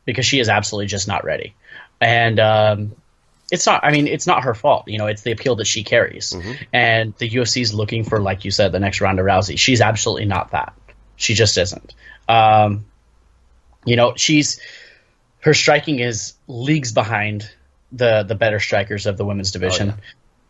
S3: because she is absolutely just not ready. And it's not. I mean, it's not her fault. You know, it's the appeal that she carries, and the UFC is looking for, like you said, the next Ronda Rousey. She's absolutely not that. She just isn't. You know, her striking is leagues behind the better strikers of the women's division.
S2: Oh, yeah.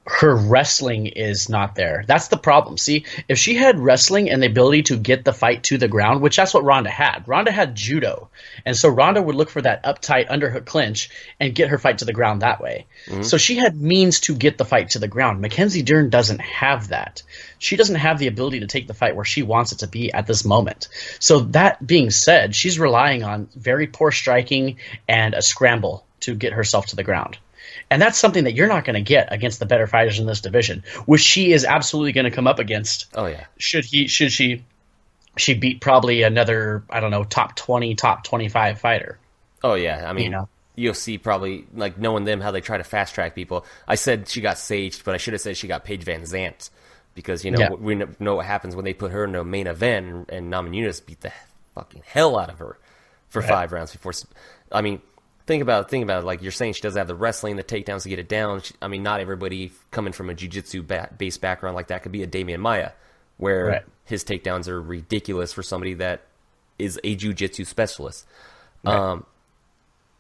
S3: Her wrestling is not there. That's the problem. See, if she had wrestling and the ability to get the fight to the ground, which that's what Ronda had. Ronda had judo. And so Ronda would look for that uptight underhook clinch and get her fight to the ground that way. So she had means to get the fight to the ground. Mackenzie Dern doesn't have that. She doesn't have the ability to take the fight where she wants it to be at this moment. So that being said, she's relying on very poor striking and a scramble to get herself to the ground. And that's something that you're not going to get against the better fighters in this division, which she is absolutely going to come up against.
S2: Oh yeah.
S3: Should she beat probably another, I don't know, top 20, top 25 fighter.
S2: Oh yeah. I mean,
S3: you know?
S2: UFC probably, like, knowing them, how they try to fast track people. I said she got saged, but I should have said she got Paige Van Zandt, because, you know, we know what happens when they put her in a main event, and Namajunas beat the fucking hell out of her for 5 rounds before. I mean, think about it. Like you're saying, she doesn't have the wrestling, the takedowns to get it down. I mean, not everybody coming from a jiu-jitsu based background like that could be a Damian Maia, where his takedowns are ridiculous for somebody that is a jiu-jitsu specialist.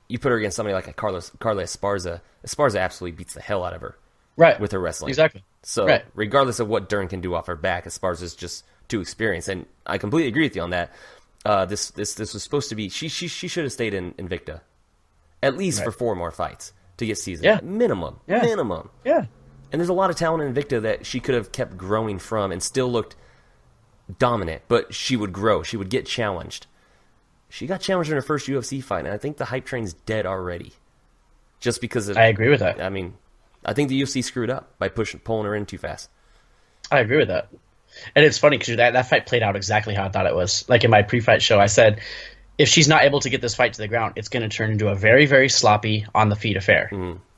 S2: You put her against somebody like a Carla Esparza. Esparza absolutely beats the hell out of her, with her wrestling.
S3: Exactly.
S2: So regardless of what Dern can do off her back, Esparza's just too experienced, and I completely agree with you on that. This was supposed to be. She should have stayed in Invicta. At least for 4 more fights to get seasoned.
S3: Yeah.
S2: Minimum.
S3: Yeah.
S2: Minimum.
S3: Yeah.
S2: And there's a lot of talent in Invicta that she could have kept growing from and still looked dominant, but she would grow. She would get challenged. She got challenged in her first UFC fight, and I think the hype train's dead already. Just because of...
S3: I agree with that.
S2: I mean, I think the UFC screwed up by pulling her in too fast.
S3: I agree with that. And it's funny because that fight played out exactly how I thought it was. Like in my pre-fight show, I said, if she's not able to get this fight to the ground, it's going to turn into a very, very sloppy, on the feet affair.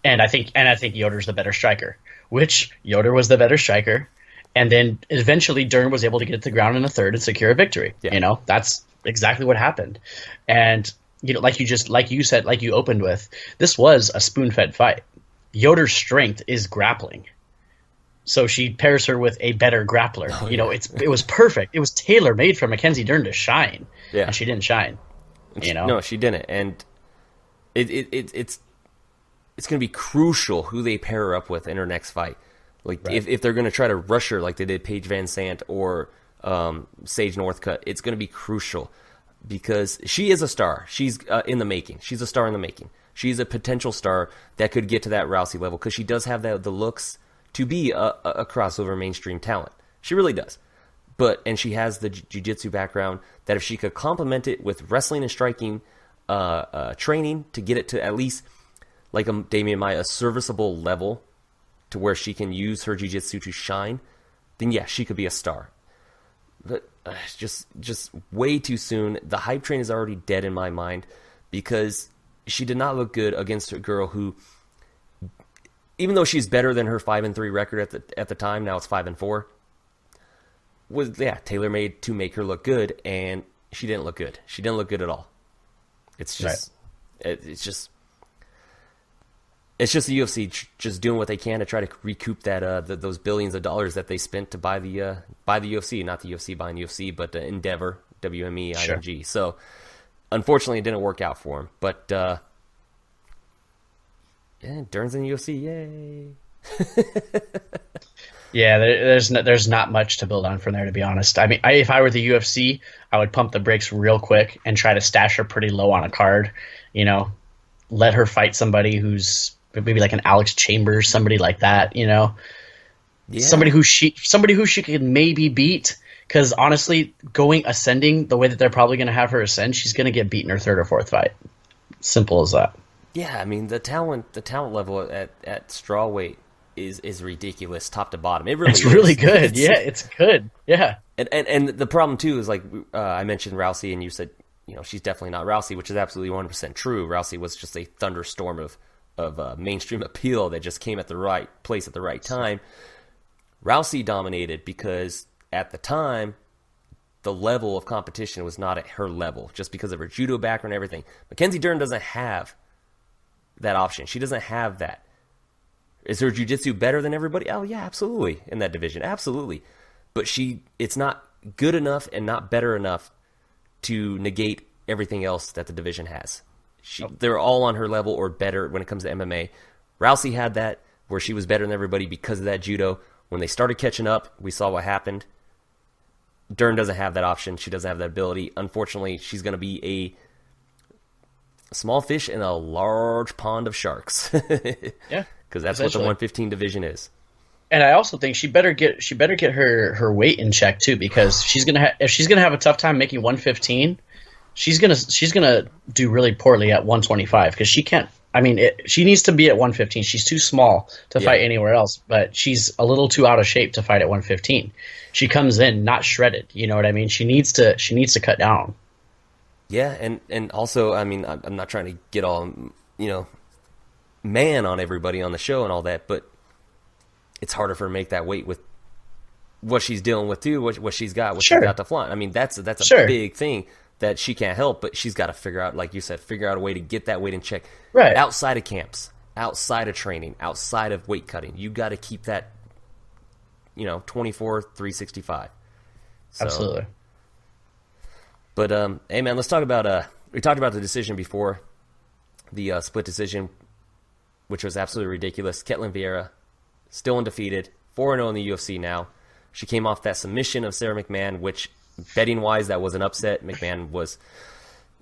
S3: And I think Yoder's the better striker, which Yoder was the better striker. And then eventually Dern was able to get it to the ground in a third and secure a victory. Yeah. You know, that's exactly what happened. And, you know, like you said, like you opened with, this was a spoon-fed fight. Yoder's strength is grappling. So she pairs her with a better grappler. You know, it was perfect. It was tailor-made for Mackenzie Dern to shine. Yeah. And she didn't shine. You know?
S2: No, she didn't. And it's going to be crucial who they pair her up with in her next fight. Like, if they're going to try to rush her like they did Paige Van Zandt or Sage Northcutt, it's going to be crucial because she is a star. She's in the making. She's a star in the making. She's a potential star that could get to that Rousey level because she does have the looks to be a crossover mainstream talent. She really does. And she has the jiu-jitsu background that if she could complement it with wrestling and striking training to get it to at least, like Damian Maia, a serviceable level to where she can use her jiu-jitsu to shine, then yeah, she could be a star. But just way too soon. The hype train is already dead in my mind because she did not look good against a girl who, even though she's better than her 5-3 record at the time, now it's 5-4. Was tailor-made to make her look good, and she didn't look good. She didn't look good at all. It's just, it's just the UFC just doing what they can to try to recoup that those billions of dollars that they spent to buy the UFC, not the UFC buying UFC, but Endeavor, WME, IMG. So unfortunately, it didn't work out for him. But Dern's in the UFC, yay!
S3: Yeah, there's not much to build on from there, to be honest. I mean, if I were the UFC, I would pump the brakes real quick and try to stash her pretty low on a card. You know, let her fight somebody who's maybe like an Alex Chambers, somebody like that. You know, somebody who she could maybe beat. Because honestly, ascending the way that they're probably going to have her ascend, she's going to get beaten her 3rd or 4th fight. Simple as that. Yeah,
S2: I mean the talent level at strawweight is ridiculous, top to bottom.
S3: It's really good. It's good. Yeah.
S2: And the problem too is, like, I mentioned Rousey, and you said, you know, she's definitely not Rousey, which is absolutely 100% true. Rousey was just a thunderstorm of mainstream appeal that just came at the right place at the right time. Rousey dominated because at the time the level of competition was not at her level, just because of her judo background and everything. Mackenzie Dern doesn't have that option. She doesn't have that. Is her jiu-jitsu better than everybody? Oh, yeah, absolutely, in that division. Absolutely. But it's not good enough and not better enough to negate everything else that the division has. They're all on her level or better when it comes to MMA. Rousey had that, where she was better than everybody because of that judo. When they started catching up, we saw what happened. Dern doesn't have that option. She doesn't have that ability. Unfortunately, she's going to be a small fish in a large pond of sharks.
S3: Yeah.
S2: Because that's what the 115 division is.
S3: And I also think she better get her weight in check too, because if she's gonna have a tough time making 115, she's gonna do really poorly at 125, because she can't. I mean, she needs to be at 115. She's too small to fight anywhere else, but she's a little too out of shape to fight at 115. She comes in not shredded. You know what I mean? She needs to cut down.
S2: Yeah, and also, I mean, I'm not trying to get all man on everybody on the show and all that, but it's harder for her to make that weight with what she's dealing with too, what she's got, what she's got to flaunt. I mean, that's a big thing that she can't help, but she's got to figure out, like you said, a way to get that weight in check.
S3: Right.
S2: Outside of camps, outside of training, outside of weight cutting. You got to keep that, 24, 365. So,
S3: absolutely.
S2: But, hey man, let's talk about, we talked about the decision before, the split decision, which was absolutely ridiculous. Ketlen Vieira, still undefeated, 4-0 in the UFC now. She came off that submission of Sarah McMahon, which, betting-wise, that was an upset. McMahon was,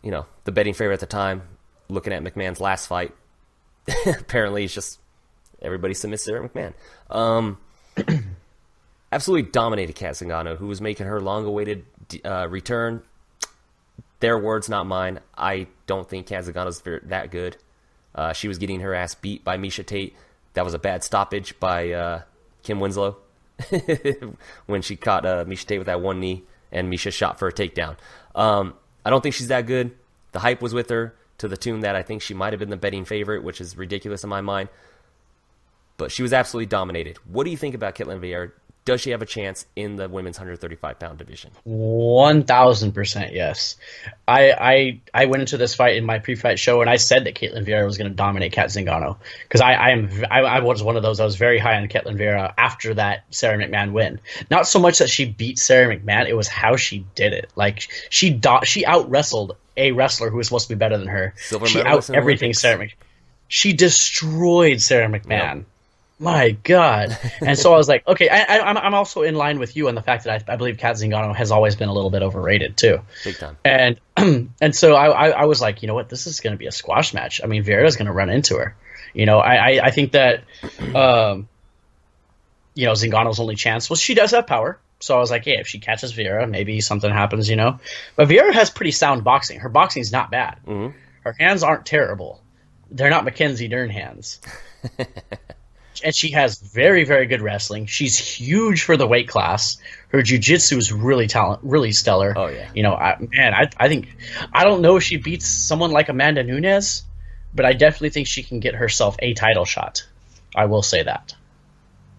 S2: the betting favorite at the time. Looking at McMahon's last fight, apparently it's just everybody submits Sarah McMahon. Absolutely dominated Kat Zingano, who was making her long-awaited return. Their words, not mine. I don't think Kat Zingano's that good. She was getting her ass beat by Miesha Tate. That was a bad stoppage by Kim Winslow when she caught Miesha Tate with that one knee, and Miesha shot for a takedown. I don't think she's that good. The hype was with her to the tune that I think she might have been the betting favorite, which is ridiculous in my mind. But she was absolutely dominated. What do you think about Ketlen Vieira? Does she have a chance in the women's 135-pound division?
S3: 1,000% yes. I went into this fight in my pre-fight show, and I said that Ketlen Vieira was going to dominate Kat Zingano, because I was one of those. I was very high on Ketlen Vieira after that Sarah McMahon win. Not so much that she beat Sarah McMahon, it was how she did it. Like, she out-wrestled a wrestler who was supposed to be better than her. She out-everything Sarah McMahon. She destroyed Sarah McMahon. Yep. My God. And so I was like, okay, I'm also in line with you on the fact that I believe Kat Zingano has always been a little bit overrated too.
S2: Big time.
S3: And so I was like, you know what, this is going to be a squash match. I mean, Vieira's going to run into her. I think that, Zingano's only chance was she does have power. So I was like, yeah, if she catches Vieira, maybe something happens, But Vieira has pretty sound boxing. Her boxing's not bad. Mm-hmm. Her hands aren't terrible. They're not Mackenzie Dern hands. And she has very, very good wrestling. She's huge for the weight class. Her jiu-jitsu is really stellar.
S2: Oh, yeah.
S3: I think – I don't know if she beats someone like Amanda Nunes, but I definitely think she can get herself a title shot. I will say that.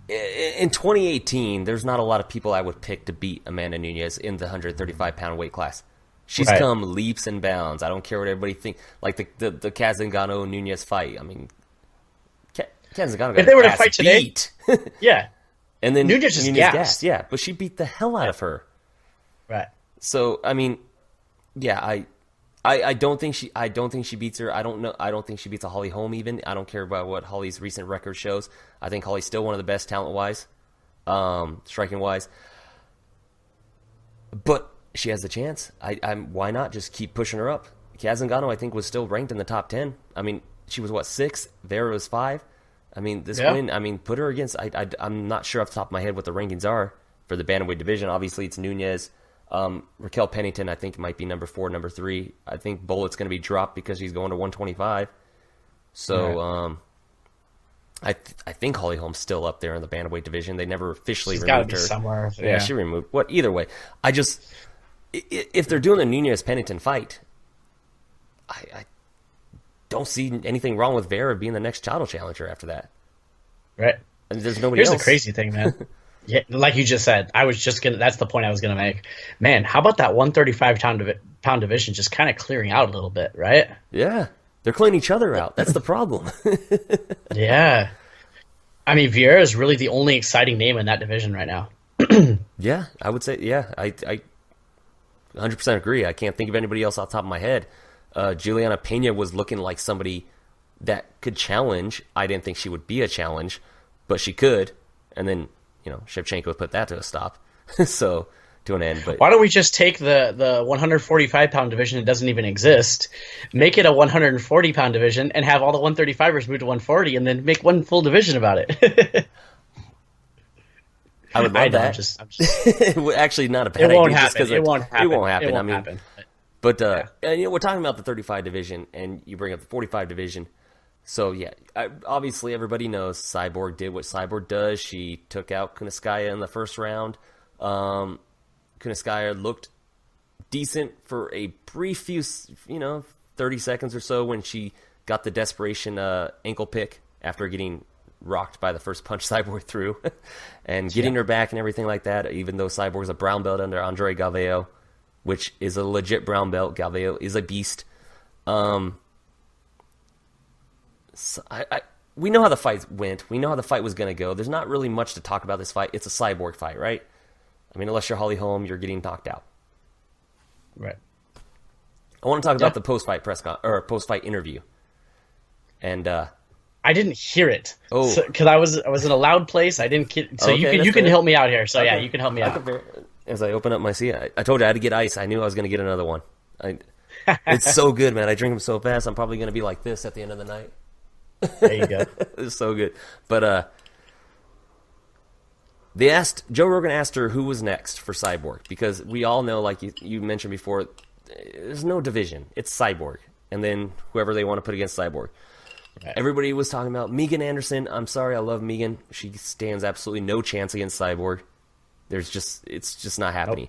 S2: In 2018, there's not a lot of people I would pick to beat Amanda Nunes in the 135-pound weight class. She's come leaps and bounds. I don't care what everybody thinks. Like the Kat Zingano-Nunes fight, I mean –
S3: if they were to fight today, yeah,
S2: and then
S3: Nunes just gassed.
S2: Yeah, but she beat the hell out of her.
S3: Right.
S2: So I mean, yeah, I don't think she beats her. I don't think she beats a Holly Holm even. I don't care about what Holly's recent record shows. I think Holly's still one of the best talent wise, striking wise. But she has the chance. Why not just keep pushing her up? Kat Zingano, I think, was still ranked in the top 10. I mean, she was 6th. Vera was 5. I mean, this win, put her against, I'm not sure off the top of my head what the rankings are for the bantamweight division. Obviously, it's Nunes. Raquel Pennington, I think, might be number 4, number 3. I think Bullett's going to be dropped because he's going to 125. So, I think Holly Holm's still up there in the bantamweight division. They never officially removed her.
S3: Somewhere.
S2: Yeah, she removed. Either way, if they're doing the Nunes-Pennington fight, I don't see anything wrong with Vera being the next title challenger after that.
S3: Right.
S2: And there's nobody else.
S3: Here's the crazy thing, man. Yeah, like you just said, that's the point I was gonna make. Man, how about that 135-pound division just kind of clearing out a little bit, right?
S2: Yeah. They're cleaning each other out. That's the problem.
S3: Yeah. I mean, Vieira is really the only exciting name in that division right now.
S2: Yeah, I would say, yeah, I 100% agree. I can't think of anybody else off the top of my head. Juliana Pena was looking like somebody that could challenge. I didn't think she would be a challenge, but she could. And then, Shevchenko put that to a stop. So, to an end. But
S3: why don't we just take the 145-pound division that doesn't even exist, make it a 140-pound division, and have all the 135ers move to 140, and then make one full division about it?
S2: I would love that.
S3: I'm just
S2: actually, not a bad idea.
S3: It won't happen.
S2: It won't happen.
S3: It won't happen.
S2: But we're talking about the 35 division, and you bring up the 45 division. So yeah, obviously everybody knows Cyborg did what Cyborg does. She took out Kunitskaya in the first round. Kunitskaya looked decent for a brief few, 30 seconds or so when she got the desperation ankle pick after getting rocked by the first punch Cyborg threw and getting her back and everything like that, even though Cyborg's a brown belt under Andre Galvao, which is a legit brown belt. Galvao is a beast. We know how the fight went. We know how the fight was going to go. There's not really much to talk about this fight. It's a Cyborg fight, right? I mean, unless you're Holly Holm, you're getting knocked out.
S3: Right.
S2: I want to talk about the post-fight post-fight interview. And
S3: I didn't hear it.
S2: Oh,
S3: because I was in a loud place. I didn't. So
S2: okay,
S3: you can help me out here. So
S2: okay.
S3: Yeah, you can help me out.
S2: As I open up my seat, I told you I had to get ice. I knew I was going to get another one. It's so good, man. I drink them so fast. I'm probably going to be like this at the end of the night.
S3: There you go.
S2: It's so good. But Joe Rogan asked her who was next for Cyborg, because we all know, like you mentioned before, there's no division. It's Cyborg, and then whoever they want to put against Cyborg. Right. Everybody was talking about Megan Anderson. I'm sorry, I love Megan. She stands absolutely no chance against Cyborg. It's just not happening.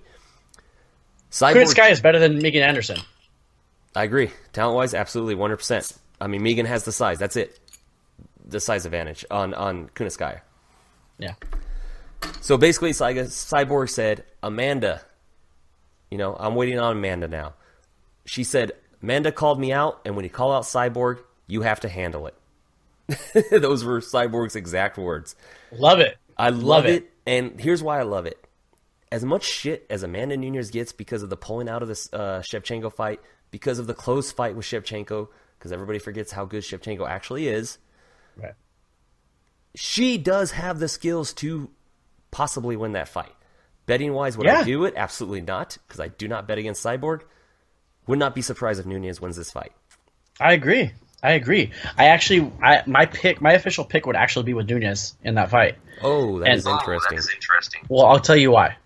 S2: Nope.
S3: Kunitskaya is better than Megan Anderson.
S2: I agree. Talent-wise, absolutely, 100%. I mean, Megan has the size. That's it. The size advantage on Kunitskaya.
S3: Yeah.
S2: So basically, Cyborg said, Amanda, I'm waiting on Amanda now. She said, Amanda called me out, and when you call out Cyborg, you have to handle it. Those were Cyborg's exact words.
S3: Love it.
S2: I love it. And here's why I love it. As much shit as Amanda Nunes gets because of the pulling out of this Shevchenko fight, because of the close fight with Shevchenko, because everybody forgets how good Shevchenko actually is.
S3: Right.
S2: She does have the skills to possibly win that fight. Betting-wise, would I do it? Absolutely not, because I do not bet against Cyborg. Would not be surprised if Nunes wins this fight.
S3: I agree. My official pick would actually be with Nunes in that fight.
S2: Oh, that is interesting.
S3: Well, I'll tell you why.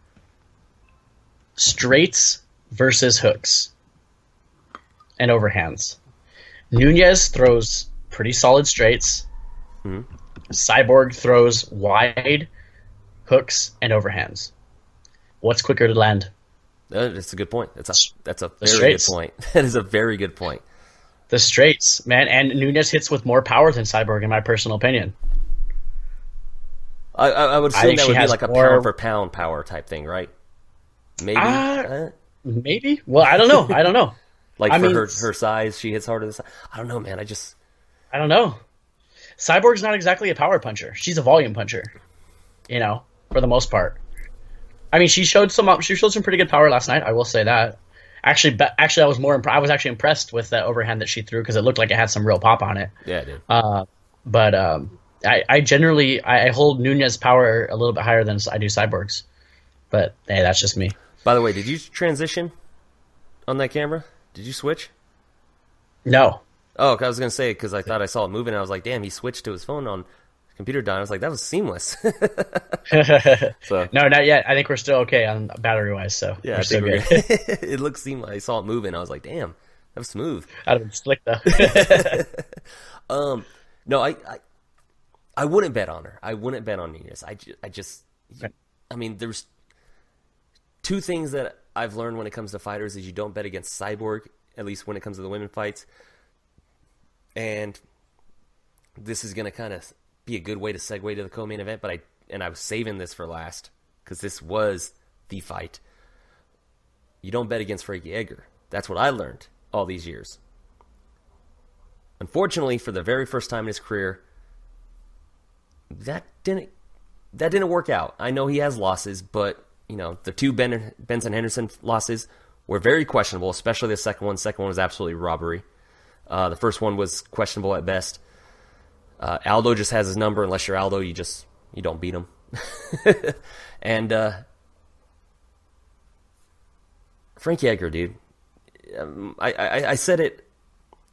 S3: Straights versus hooks and overhands. Nunes throws pretty solid straights.
S2: Mm-hmm.
S3: Cyborg throws wide hooks and overhands. What's quicker to land?
S2: That's a good point. That's a very good point. That is a very good point.
S3: The straights, man, and Nunes hits with more power than Cyborg, in my personal opinion.
S2: I would assume that would be like a pound for pound power type thing, right? Maybe.
S3: Maybe. Well, I don't know.
S2: Like her size, she hits harder than Cyborg. I don't know, man.
S3: I don't know. Cyborg's not exactly a power puncher. She's a volume puncher, for the most part. I mean, she showed some pretty good power last night. I will say that. Actually, I was actually impressed with that overhand that she threw, because it looked like it had some real pop on it.
S2: Yeah, it did.
S3: But I generally hold Nunes' power a little bit higher than I do Cyborg's. But hey, that's just me.
S2: By the way, did you transition on that camera? Did you switch?
S3: No.
S2: Oh, I was going to say, because I thought I saw it moving, and I was like, damn, he switched to his phone on his computer down. I was like, that was seamless. So,
S3: no, not yet. I think we're still okay on battery-wise, so
S2: yeah,
S3: we're still good.
S2: It looked seamless. I saw it moving. I was like, damn, that was smooth.
S3: I'd have been slick, though.
S2: No, I wouldn't bet on her. I wouldn't bet on Nunes. I mean, there's two things that I've learned when it comes to fighters is you don't bet against Cyborg, at least when it comes to the women fights. And this is going to kind of be a good way to segue to the co-main event, but I was saving this for last because this was the fight. You don't bet against Frankie Edgar. That's what I learned all these years. Unfortunately, for the very first time in his career, that didn't work out. I know he has losses, but the two Benson Henderson losses were very questionable, especially the second one. Second one was absolutely robbery. The first one was questionable at best. Aldo just has his number. Unless you're Aldo, you don't beat him. And Frankie Edgar, dude. I said it.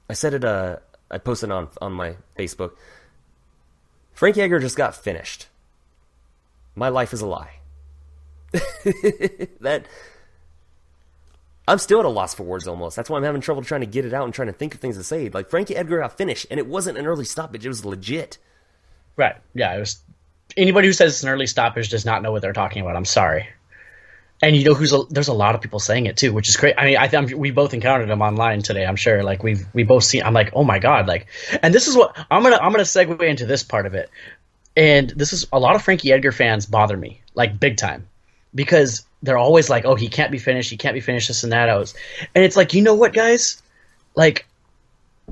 S2: I posted on my Facebook. Frankie Edgar just got finished. My life is a lie. I'm still at a loss for words almost. That's why I'm having trouble trying to get it out and trying to think of things to say. Like, Frankie Edgar got finished, and it wasn't an early stoppage. It was legit.
S3: Right. Yeah, it was. Anybody who says it's an early stoppage does not know what they're talking about. I'm sorry. And there's a lot of people saying it too, which is great. I mean, I think we both encountered him online today. I'm sure. Like we both seen. I'm like, oh my god. Like, and this is what I'm gonna segue into this part of it. And this is a lot of Frankie Edgar fans bother me, like big time, because they're always like, oh, he can't be finished. He can't be finished. This and that. And it's like, you know what, guys? Like,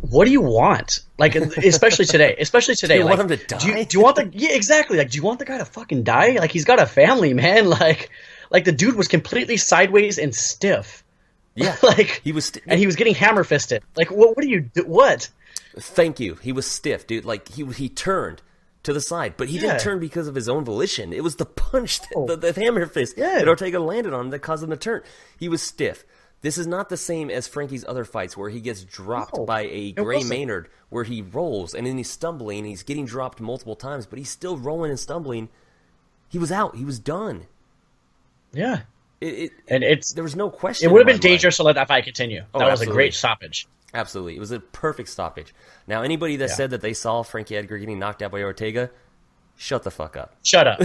S3: what do you want? Like, especially today.
S2: Do you want him to die?
S3: Do you want exactly. Like, do you want the guy to fucking die? Like, he's got a family, man. Like the dude was completely sideways and stiff.
S2: Yeah,
S3: like
S2: he was,
S3: and he was getting hammer fisted. Like, what do you do? What?
S2: Thank you. He was stiff, dude. Like he turned to the side, but he didn't turn because of his own volition. It was the punch, the hammer fist that Ortega landed on that caused him to turn. He was stiff. This is not the same as Frankie's other fights where he gets dropped by a Gray Maynard, where he rolls and then he's stumbling. He's getting dropped multiple times, but he's still rolling and stumbling. He was out. He was done.
S3: Yeah.
S2: There was no question.
S3: It would have been dangerous to let that fight continue. That was
S2: absolutely.
S3: a great stoppage.
S2: Absolutely. It was a perfect stoppage. Now, anybody that said that they saw Frankie Edgar getting knocked out by Ortega, shut the fuck up.
S3: Shut up.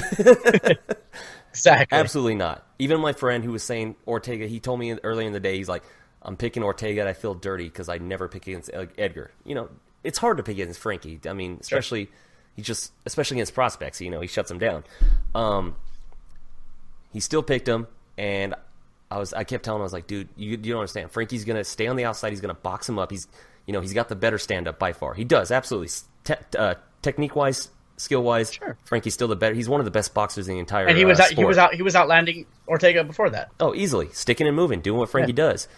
S3: Exactly.
S2: Absolutely not. Even my friend who was saying Ortega, he told me earlier in the day, he's like, I'm picking Ortega and I feel dirty because I never pick against Edgar. It's hard to pick against Frankie. I mean, especially against prospects. He shuts them down. He still picked him, and I kept telling him, I was like, dude, you don't understand. Frankie's gonna stay on the outside. He's gonna box him up. He's got the better stand up by far. He does, absolutely. Technique wise, skill wise, sure. Frankie's still the better. He's one of the best boxers in the entire.
S3: And he was
S2: sport.
S3: He was outlanding Ortega before that.
S2: Oh, easily sticking and moving, doing what Frankie does.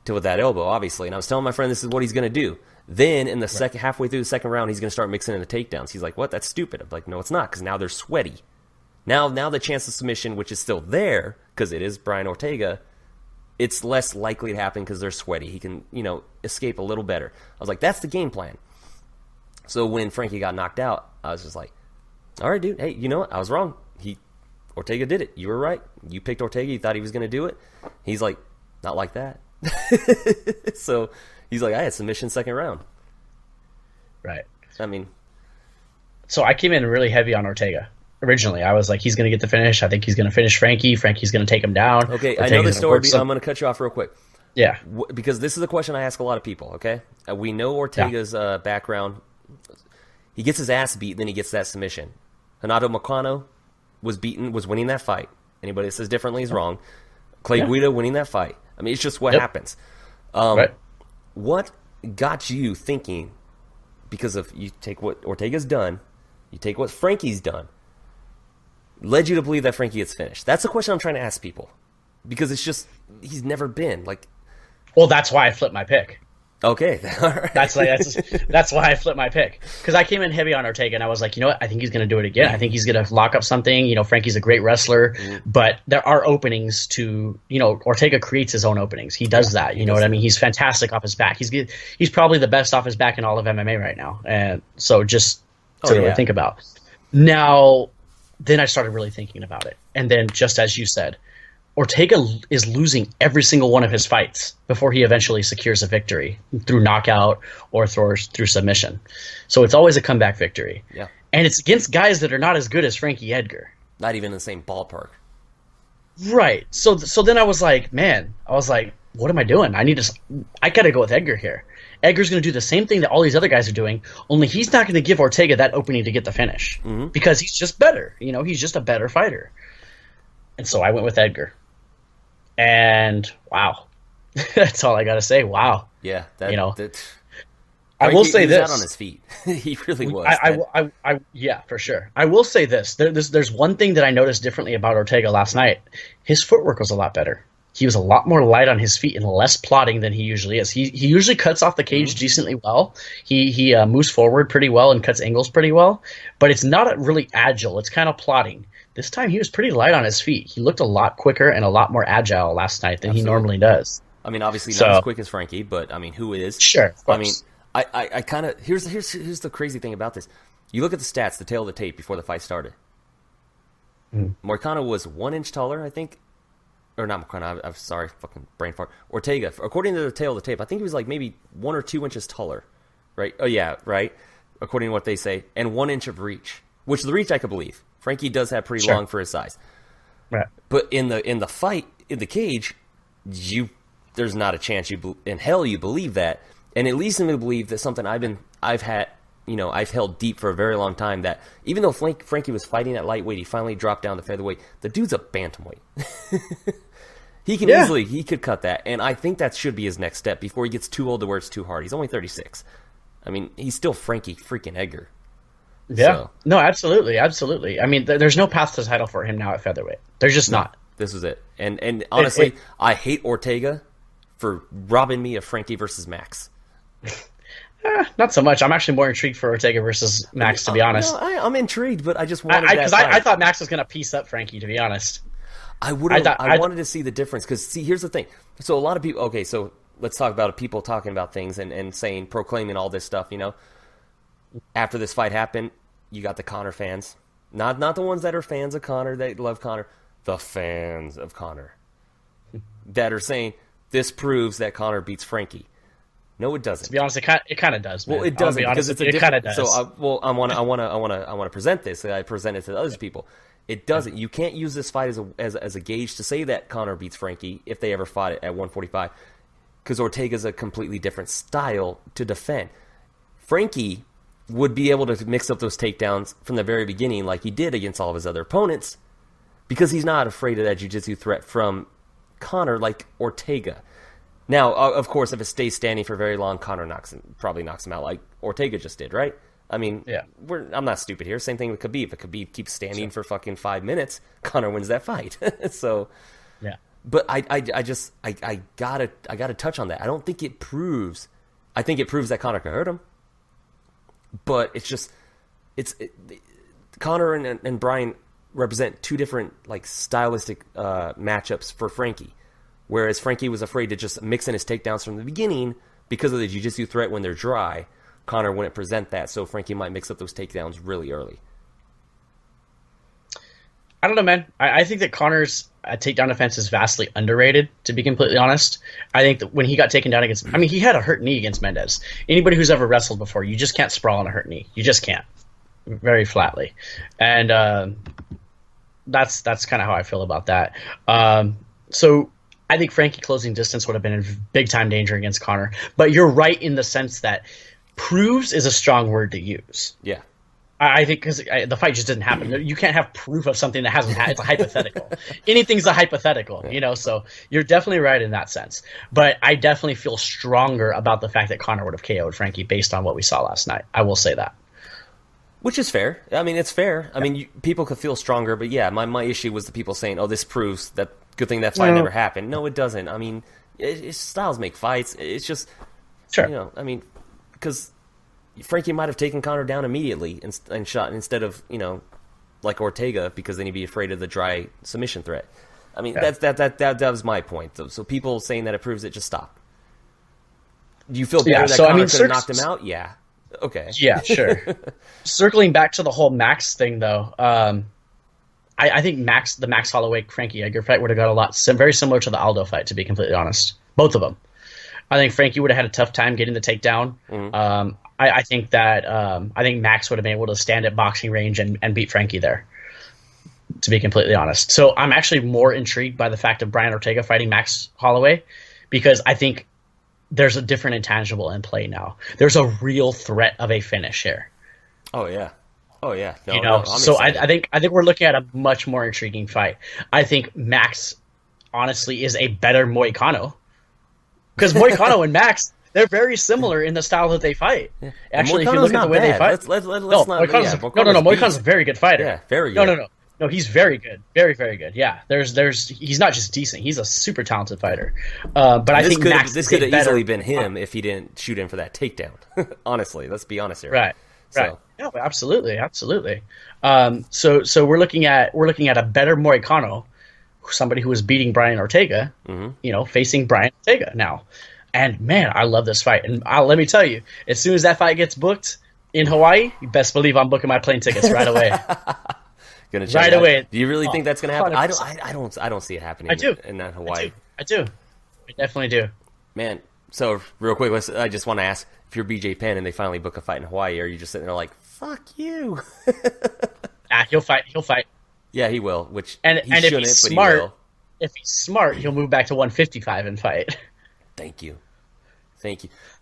S2: With that elbow, obviously. And I was telling my friend this is what he's gonna do. Then in the halfway through the second round, he's gonna start mixing in the takedowns. He's like, what? That's stupid. I'm like, no, it's not, because now they're sweaty. Now the chance of submission, which is still there, because it is Brian Ortega, it's less likely to happen because they're sweaty. He can, escape a little better. I was like, that's the game plan. So when Frankie got knocked out, I was just like, all right, dude, hey, you know what? I was wrong. Ortega did it. You were right. You picked Ortega. You thought he was going to do it. He's like, not like that. So he's like, I had submission second round.
S3: Right.
S2: I mean.
S3: So I came in really heavy on Ortega. Originally, I was like, he's going to get the finish. I think he's going to finish Frankie. Frankie's going to take him down.
S2: Okay, Ortega's, I know the story. I'm going to cut you off real quick.
S3: Yeah.
S2: Because this is a question I ask a lot of people, okay? We know Ortega's background. He gets his ass beat, then he gets that submission. Renato Moicano was winning that fight. Anybody that says differently is wrong. Clay Guida winning that fight. I mean, it's just what happens.
S3: Right.
S2: What got you thinking, because of you take what Ortega's done, you take what Frankie's done, led you to believe that Frankie gets finished? That's the question I'm trying to ask people, because it's just he's never been like.
S3: Well, that's why I flipped my pick.
S2: Okay, all right.
S3: That's why I flipped my pick, because I came in heavy on Ortega and I was like, you know what? I think he's going to do it again. I think he's going to lock up something. Frankie's a great wrestler, but there are openings to. Ortega creates his own openings. He does that. You know what I mean? He's fantastic off his back. He's probably the best off his back in all of MMA right now. And so just to really think about now. Then I started really thinking about it. And then, just as you said, Ortega is losing every single one of his fights before he eventually secures a victory through knockout or through submission. So it's always a comeback victory.
S2: Yeah. And
S3: it's against guys that are not as good as Frankie Edgar.
S2: Not even in the same ballpark.
S3: Right. So then I was like, what am I doing? I got to go with Edgar here. Edgar's going to do the same thing that all these other guys are doing, only he's not going to give Ortega that opening to get the finish because he's just better. He's just a better fighter. And so I went with Edgar. And wow, that's all I got to say. Wow.
S2: Yeah.
S3: I will say
S2: he was
S3: this.
S2: out on his feet. He really was.
S3: Yeah, for sure. I will say this. There's one thing that I noticed differently about Ortega last night. His footwork was a lot better. He was a lot more light on his feet and less plodding than he usually is. He usually cuts off the cage decently well. He moves forward pretty well and cuts angles pretty well, but it's not really agile. It's kind of plodding. This time he was pretty light on his feet. He looked a lot quicker and a lot more agile last night than he normally does.
S2: I mean, obviously not as quick as Frankie, but I mean, who is?
S3: Sure.
S2: I mean, I kind of here's the crazy thing about this. You look at the stats, the tail of the tape before the fight started. Moicano was 1 inch taller, I think. Or not Moicano, I'm sorry, fucking brain fart. Ortega, according to the tail of the tape, I think he was like maybe 1 or 2 inches taller, right? Oh yeah, right. According to what they say, and 1 inch of reach, which the reach I could believe. Frankie does have pretty long for his size, right? But in the fight in the cage, there's not a chance in hell you believe that, and it leads me to believe that something I've held deep for a very long time, that even though Frankie was fighting at lightweight, he finally dropped down to featherweight. The dude's a bantamweight. He could cut that, and I think that should be his next step before he gets too old to where it's too hard. He's only 36. I mean, he's still Frankie freaking Edgar.
S3: Yeah. So. No, absolutely. I mean, there's no path to the title for him now at featherweight. There's just not. This
S2: was it. And honestly, I hate Ortega for robbing me of Frankie versus Max.
S3: Not so much. I'm actually more intrigued for Ortega versus Max, to be honest.
S2: No, I'm intrigued, but I just wanted
S3: because I thought Max was going to piece up Frankie, to be honest.
S2: I wanted to see the difference, because, see, here's the thing. So a lot of people, okay, so let's talk about people talking about things and saying, proclaiming all this stuff, you know. After this fight happened, you got the Conor fans. Not the ones that are fans of Conor, that love Conor. The fans of Conor. That are saying, this proves that Conor beats Frankie. No, it doesn't.
S3: To be honest, it kind of does. Man.
S2: Well, it doesn't, because it
S3: kind of does.
S2: So, I want to present this. I present it to other people. It doesn't. You can't use this fight as a gauge to say that Conor beats Frankie if they ever fought it at 145, because Ortega's a completely different style to defend. Frankie would be able to mix up those takedowns from the very beginning, like he did against all of his other opponents, because he's not afraid of that jiu-jitsu threat from Conor like Ortega. Now, of course, if it stays standing for very long, Conor probably knocks him out like Ortega just did, right? I mean, I'm not stupid here. Same thing with Khabib. If Khabib keeps standing for fucking 5 minutes, Conor wins that fight. So, yeah. But I gotta touch on that. I don't think it proves. I think it proves that Conor can hurt him. But Conor and Brian represent two different like stylistic matchups for Frankie. Whereas Frankie was afraid to just mix in his takedowns from the beginning because of the jiu-jitsu threat when they're dry. Conor wouldn't present that, so Frankie might mix up those takedowns really early.
S3: I don't know, man. I think that Conor's takedown defense is vastly underrated, to be completely honest. I think that when he got taken down against... I mean, he had a hurt knee against Mendez. Anybody who's ever wrestled before, you just can't sprawl on a hurt knee. You just can't. Very flatly. And that's kind of how I feel about that. So I think Frankie closing distance would have been in big-time danger against Conor. But you're right in the sense that proves is a strong word to use.
S2: Yeah.
S3: I think because the fight just didn't happen. You can't have proof of something that hasn't happened. It's a hypothetical. Anything's a hypothetical, you know, so you're definitely right in that sense. But I definitely feel stronger about the fact that Conor would have KO'd Frankie based on what we saw last night. I will say that.
S2: Which is fair. I mean, it's fair. I mean, people could feel stronger, but yeah, my issue was the people saying, oh, this proves that good thing that fight never happened. No, it doesn't. I mean, styles make fights. It's just, you know, I mean, because Frankie might have taken Conor down immediately and shot instead of, you know, like Ortega, because then he'd be afraid of the dry submission threat. I mean, that was my point. So people saying that it proves it, just stop. Do you feel better that Conor could have knocked him out? Yeah. Okay.
S3: Yeah, sure. Circling back to the whole Max thing, though, I think the Max Holloway-Frankie Edgar fight would have got a lot very similar to the Aldo fight, to be completely honest. Both of them. I think Frankie would have had a tough time getting the takedown. Mm-hmm. I think Max would have been able to stand at boxing range and beat Frankie there, to be completely honest. So I'm actually more intrigued by the fact of Brian Ortega fighting Max Holloway, because I think there's a different intangible in play now. There's a real threat of a finish here.
S2: Oh yeah. No,
S3: you know, so I think we're looking at a much more intriguing fight. I think Max, honestly, is a better Moicano, because Moicano and Max, they're very similar in the style that they fight.
S2: Yeah.
S3: Actually, if you look at the way they fight,
S2: let's
S3: no,
S2: not.
S3: Moicano's a very good fighter.
S2: Yeah, very good.
S3: No, he's very good, very, very good. Yeah, he's not just decent; he's a super talented fighter. But I think
S2: this could have easily been him if he didn't shoot in for that takedown. Honestly, let's be honest here.
S3: Right. No, absolutely. So we're looking at a better Moicano, somebody who is beating Brian Ortega. Facing Brian Ortega now, and man, I love this fight. And let me tell you, as soon as that fight gets booked in Hawaii, you best believe I'm booking my plane tickets right away.
S2: Right
S3: away.
S2: Do you really think that's going to happen? 100%. I don't see it happening.
S3: I do.
S2: In Hawaii.
S3: I do. I definitely do.
S2: Man, so real quick, I just want to ask, if you're BJ Penn and they finally book a fight in Hawaii, are you just sitting there like, fuck you?
S3: He'll fight.
S2: Yeah, he will.
S3: If he's smart, he'll move back to 155 and fight.
S2: Thank you.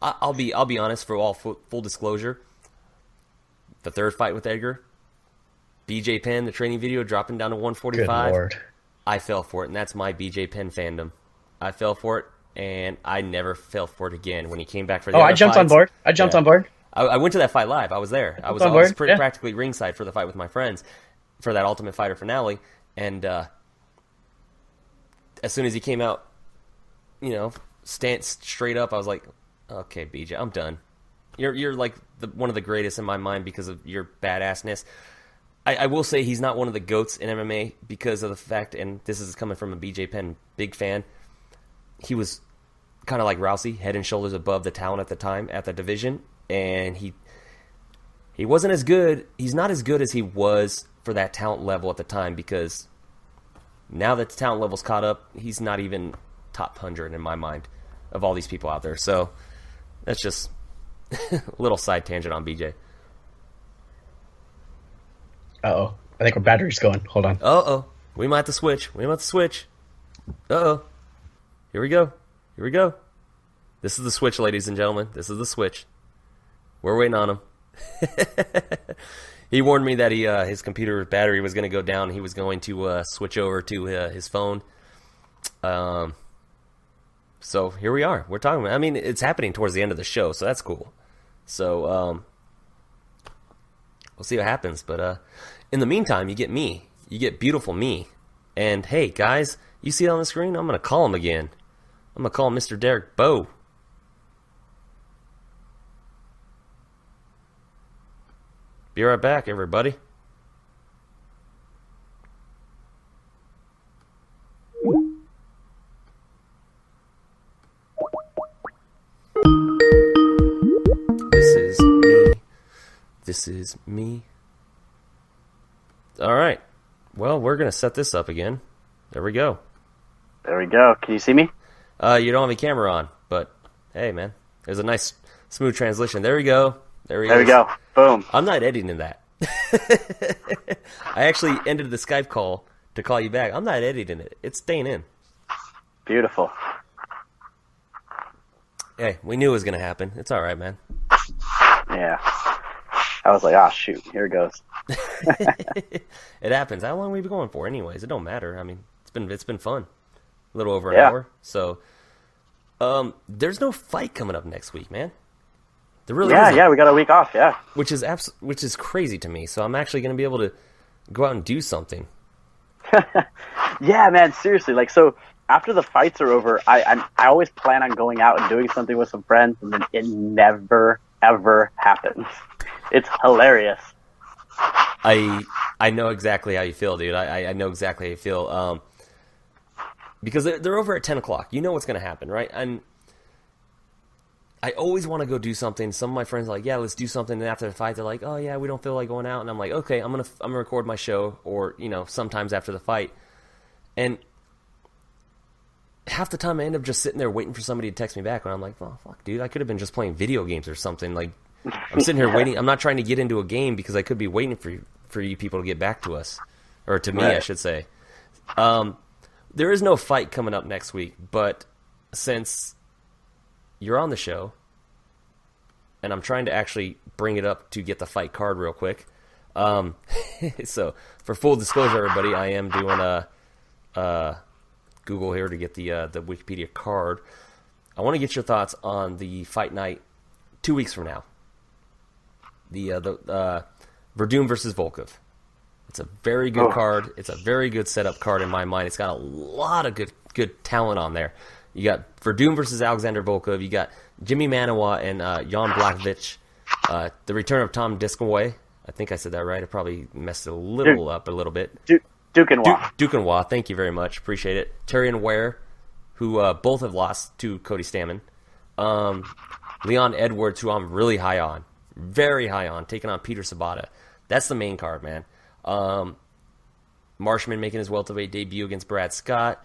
S2: I'll be honest, for all full disclosure. The third fight with Edgar, BJ Penn, the training video dropping down to 145.
S3: Good Lord.
S2: I fell for it, and that's my BJ Penn fandom. I fell for it, and I never fell for it again. When he came back for the
S3: I jumped on board. On board.
S2: I went to that fight live. I was there. I was practically ringside for the fight with my friends for that Ultimate Fighter finale. And as soon as he came out, stand straight up, I was like, okay, BJ, I'm done. You're like one of the greatest in my mind because of your badassness. I will say he's not one of the GOATs in MMA because of the fact, and this is coming from a BJ Penn big fan, he was kind of like Rousey, head and shoulders above the talent at the time at the division, and he wasn't as good. He's not as good as he was for that talent level at the time, because now that the talent level's caught up, he's not even top 100 in my mind of all these people out there. So that's just a little side tangent on BJ.
S3: Uh-oh. I think our battery's going. Hold on.
S2: Uh-oh. We might have to switch. Uh-oh. Here we go. This is the switch, ladies and gentlemen. This is the switch. We're waiting on him. He warned me that his computer battery was going to go down. He was going to switch over to his phone. So here we are. We're talking about, it's happening towards the end of the show, so that's cool. So we'll see what happens. But in the meantime, you get me. You get beautiful me. And hey, guys, you see it on the screen? I'm going to call him again. I'm going to call him Mr. Derek Bowe. Be right back, everybody. This is me. All right. Well, we're going to set this up again. There we go.
S4: Can you see me?
S2: You don't have a camera on, but hey, man. There's a nice, smooth transition. There we go. There we go.
S4: Boom.
S2: I'm not editing that. I actually ended the Skype call to call you back. I'm not editing it. It's staying in.
S4: Beautiful.
S2: Hey, we knew it was going to happen. It's all right, man.
S4: Yeah. I was like, shoot, here it goes.
S2: It happens. How long have we been going for anyways? It don't matter. It's been fun. A little over an hour. So, there's no fight coming up next week, man. There really isn't.
S4: Yeah, we got a week off, yeah.
S2: Which is crazy to me. So I'm actually going to be able to go out and do something.
S4: Yeah, man, seriously. So after the fights are over, I always plan on going out and doing something with some friends, and then it never, ever happens. It's hilarious.
S2: I know exactly how you feel, dude. I know exactly how you feel. Because they're over at 10 o'clock. You know what's going to happen, right? And I always want to go do something. Some of my friends are like, yeah, let's do something. And after the fight, they're like, oh, yeah, we don't feel like going out. And I'm like, okay, I'm gonna record my show, or, sometimes after the fight. And half the time I end up just sitting there waiting for somebody to text me back when I'm like, oh, fuck, dude, I could have been just playing video games or something. Like, I'm sitting here waiting. I'm not trying to get into a game because I could be waiting for you people to get back to us. Or to me, right. I should say. There is no fight coming up next week, but since you're on the show, and I'm trying to actually bring it up to get the fight card real quick. So, for full disclosure, everybody, I am doing a Google here to get the Wikipedia card. I want to get your thoughts on the fight night 2 weeks from now. The Werdum versus Volkov. It's a very good card. It's a very good setup card in my mind. It's got a lot of good talent on there. You got Werdum versus Alexander Volkov. You got Jimmy Manawa and Jan Blachowicz. The return of Tom Diskaway. I think I said that right. I probably messed it a little bit. Dukenwa. Thank you very much. Appreciate it. Tyrion Ware, who both have lost to Cody Stammen. Leon Edwards, who I'm really high on. Very high on. Taking on Peter Sabata. That's the main card, man. Marshman making his welterweight debut against Brad Scott.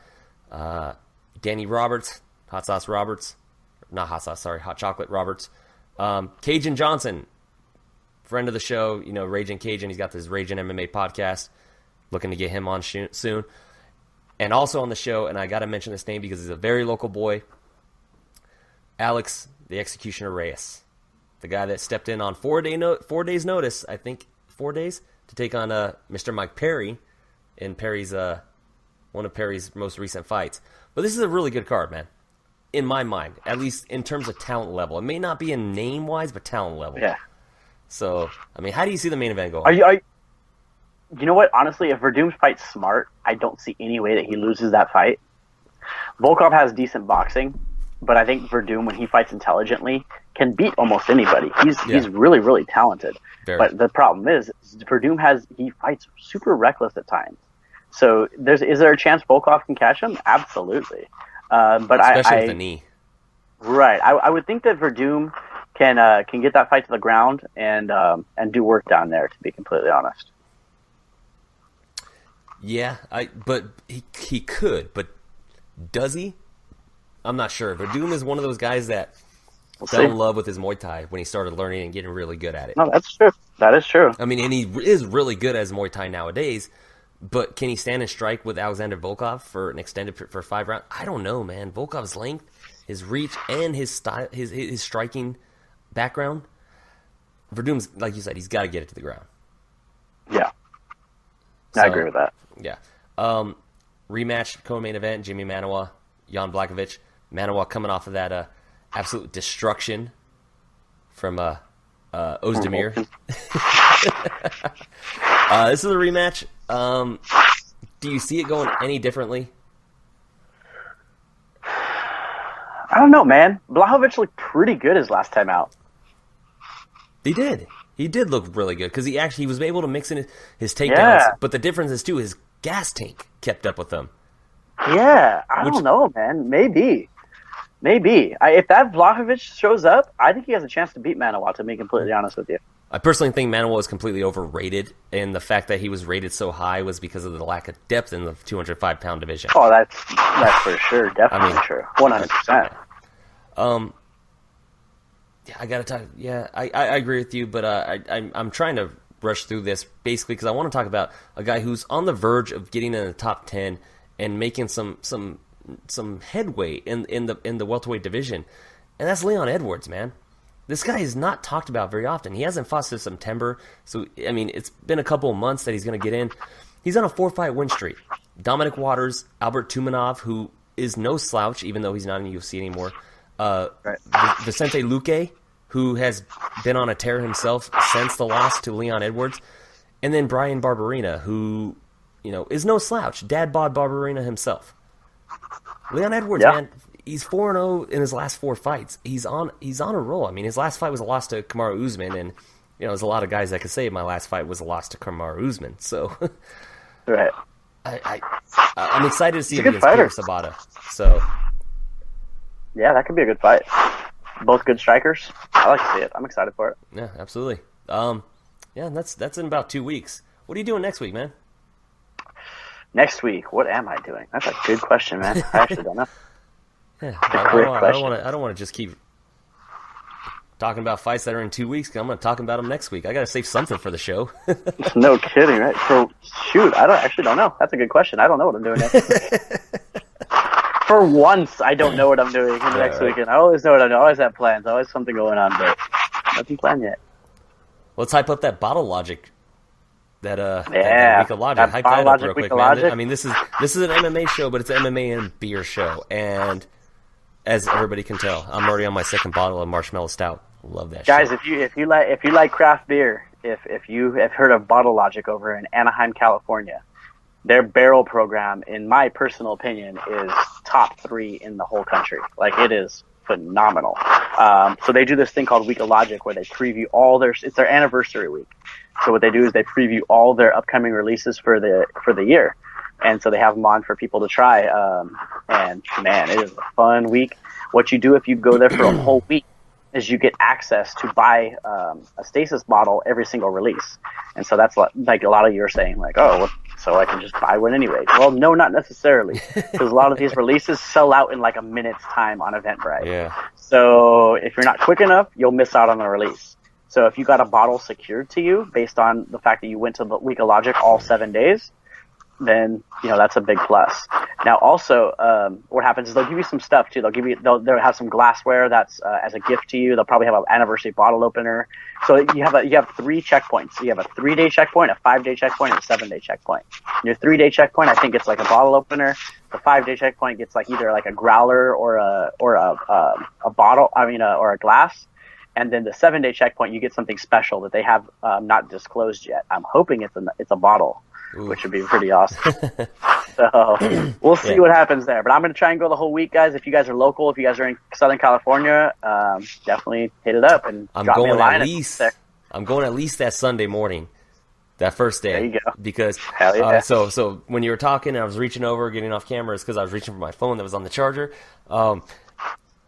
S2: Danny Roberts. Hot Sauce Roberts. Not Hot Sauce, sorry. Hot Chocolate Roberts. Cajun Johnson. Friend of the show. You know, Raging Cajun. He's got this Raging MMA podcast. Looking to get him on soon. And also on the show, and I got to mention this name because he's a very local boy, Alex, the Executioner Reyes. The guy that stepped in on 4 days notice, I think 4 days, to take on Mr. Mike Perry in Perry's one of Perry's most recent fights. But this is a really good card, man. In my mind, at least in terms of talent level. It may not be in name-wise, but talent level.
S4: Yeah.
S2: So, I mean, how do you see the main event going?
S4: You know what? Honestly, if Verdum fights smart, I don't see any way that he loses that fight. Volkov has decent boxing, but I think Verdum, when he fights intelligently, can beat almost anybody. He's really, really talented. Very. But the problem is, Verdum he fights super reckless at times. So is there a chance Volkov can catch him? Absolutely. But
S2: especially with the knee.
S4: Right. I would think that Verdum can get that fight to the ground and do work down there, to be completely honest.
S2: Yeah, but he could, but does he? I'm not sure. Werdum is one of those guys that fell in love with his Muay Thai when he started learning and getting really good at it.
S4: No, that's true. That is true.
S2: I mean, and he is really good at his Muay Thai nowadays, but can he stand and strike with Alexander Volkov for an extended for 5 rounds? I don't know, man. Volkov's length, his reach, and his style, his striking background. Verdum's, like you said, he's got to get it to the ground.
S4: Yeah. I agree with that.
S2: Yeah. Rematch, co-main event, Jimmy Manawa, Jan Blachowicz. Manawa coming off of that absolute destruction from Ozdemir. This is a rematch. Do you see it going any differently?
S4: I don't know, man. Blachowicz looked pretty good his last time out.
S2: He did. He did look really good because he was able to mix in his takedowns.
S4: Yeah.
S2: But the difference is, too, his gas tank kept up with him.
S4: Yeah, I don't know, man. Maybe. If that Blachowicz shows up, I think he has a chance to beat Manawa, to be completely honest with you.
S2: I personally think Manawa is completely overrated, and the fact that he was rated so high was because of the lack of depth in the 205-pound division.
S4: Oh, that's for sure. Definitely true. 100%.
S2: Yeah, I gotta talk. Yeah, I agree with you, but I'm trying to rush through this basically because I want to talk about a guy who's on the verge of getting in the top 10 and making some headway in the welterweight division, and that's Leon Edwards, man. This guy is not talked about very often. He hasn't fought since September, so I mean it's been a couple of months that he's going to get in. He's on a 4-fight win streak. Dominic Waters, Albert Tumanov, who is no slouch, even though he's not in the UFC anymore. Vicente Luque, who has been on a tear himself since the loss to Leon Edwards, and then Brian Barberina, who is no slouch. Dad bod Barberina himself. Leon Edwards, man, he's 4-0 in his last 4 fights. He's on a roll. I mean, his last fight was a loss to Kamaru Usman, and there's a lot of guys that could say my last fight was a loss to Kamaru Usman. So,
S4: right,
S2: I'm excited to see him against Peter Sabata. So.
S4: Yeah, that could be a good fight. Both good strikers. I like to see it. I'm excited for it.
S2: Yeah, absolutely. Yeah, that's in about 2 weeks. What are you doing next week, man?
S4: Next week, what am I doing? That's a good question, man. I actually don't know.
S2: Yeah, I don't want to just keep talking about fights that are in 2 weeks. I'm going to talk about them next week. I got to save something for the show.
S4: No kidding, right? I actually don't know. That's a good question. I don't know what I'm doing next week. For once, I don't know what I'm doing in the next weekend. I always know what I'm doing. I always have plans. Always something going on, but nothing planned yet.
S2: Let's hype up that Bottle Logic. That Week of Logic. Hype that up real quick, man. I mean, this is an MMA show, but it's an MMA and beer show. And as everybody can tell, I'm already on my second bottle of Marshmallow Stout. Love that
S4: Guys,
S2: shit.
S4: if you like craft beer, if you have heard of Bottle Logic over in Anaheim, California, their barrel program, in my personal opinion, is top 3 in the whole country. Like, it is phenomenal. So they do this thing called Week of Logic, where they preview it's their anniversary week. So what they do is they preview all their upcoming releases for the year. And so they have them on for people to try. And man, it is a fun week. What you do if you go there for a whole week is you get access to buy a stasis bottle every single release. And so that's like a lot of you are saying, like, oh, well, so I can just buy one anyway. Well, no, not necessarily, because a lot of these releases sell out in like a minute's time on Eventbrite.
S2: Yeah.
S4: So if you're not quick enough, you'll miss out on the release. So if you got a bottle secured to you based on the fact that you went to the Week of Logic all 7 days, then that's a big plus. Now, also, what happens is they'll give you some stuff too. They'll have some glassware that's as a gift to you. They'll probably have an anniversary bottle opener. So you have 3 checkpoints. You have a 3-day checkpoint, a 5-day checkpoint, and a 7-day checkpoint. Your 3-day checkpoint, I think, gets like a bottle opener. The 5-day checkpoint gets like either like a growler or a bottle. Or a glass. And then the 7-day checkpoint, you get something special that they have not disclosed yet. I'm hoping it's a bottle. Ooh. Which would be pretty awesome. So we'll see what happens there. But I'm going to try and go the whole week, guys. If you guys are local, if you guys are in Southern California, definitely hit it up and drop me a line.
S2: I'm going at least that Sunday morning, that first day.
S4: There you go.
S2: Because
S4: hell yeah.
S2: So when you were talking, I was reaching over, getting off camera, is because I was reaching for my phone that was on the charger. The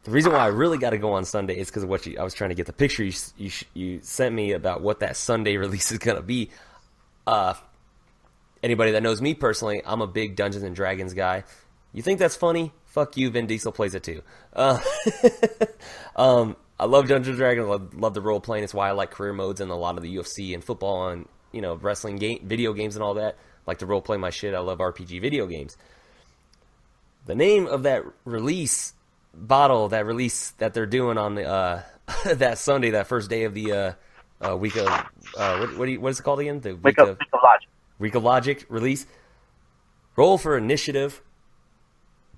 S2: reason why I really got to go on Sunday is because of what I was trying to get the picture you sent me about what that Sunday release is going to be. Anybody that knows me personally, I'm a big Dungeons and Dragons guy. You think that's funny? Fuck you, Vin Diesel plays it too. I love Dungeons and Dragons. Love the role playing. It's why I like career modes and a lot of the UFC and football and wrestling video games and all that. I like to role play my shit. I love RPG video games. The name of that release bottle, that release that they're doing on the that Sunday, that first day of the week of what is it called again? The
S4: week of Logic.
S2: Week of Logic release. Roll for Initiative.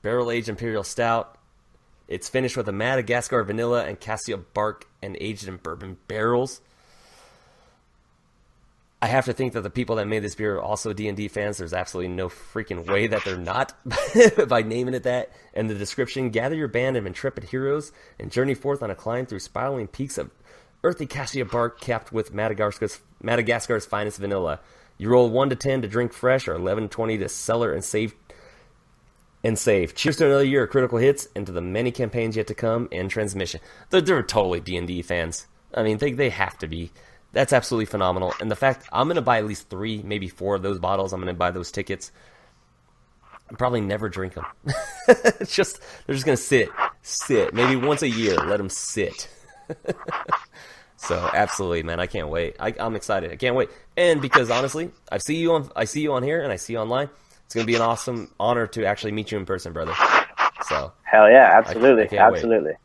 S2: Barrel-aged Imperial Stout. It's finished with a Madagascar vanilla and cassia bark and aged in bourbon barrels. I have to think that the people that made this beer are also D&D fans. There's absolutely no freaking way that they're not by naming it that. And the description, gather your band of intrepid heroes and journey forth on a climb through spiraling peaks of earthy cassia bark capped with Madagascar's finest vanilla. You roll 1 to 10 to drink fresh, or 11 to 20 to cellar and save. Cheers to another year of critical hits, and to the many campaigns yet to come and transmission. They're totally D&D fans. I mean, they have to be. That's absolutely phenomenal. And the fact I'm going to buy at least 3, maybe 4 of those bottles. I'm going to buy those tickets. I'll probably never drink them. They're just going to sit. Maybe once a year, let them sit. So absolutely, man, I can't wait. I'm excited. I can't wait. And because honestly, I see you on here and I see you online. It's gonna be an awesome honor to actually meet you in person, brother. So
S4: hell yeah, absolutely, absolutely.
S2: Wait.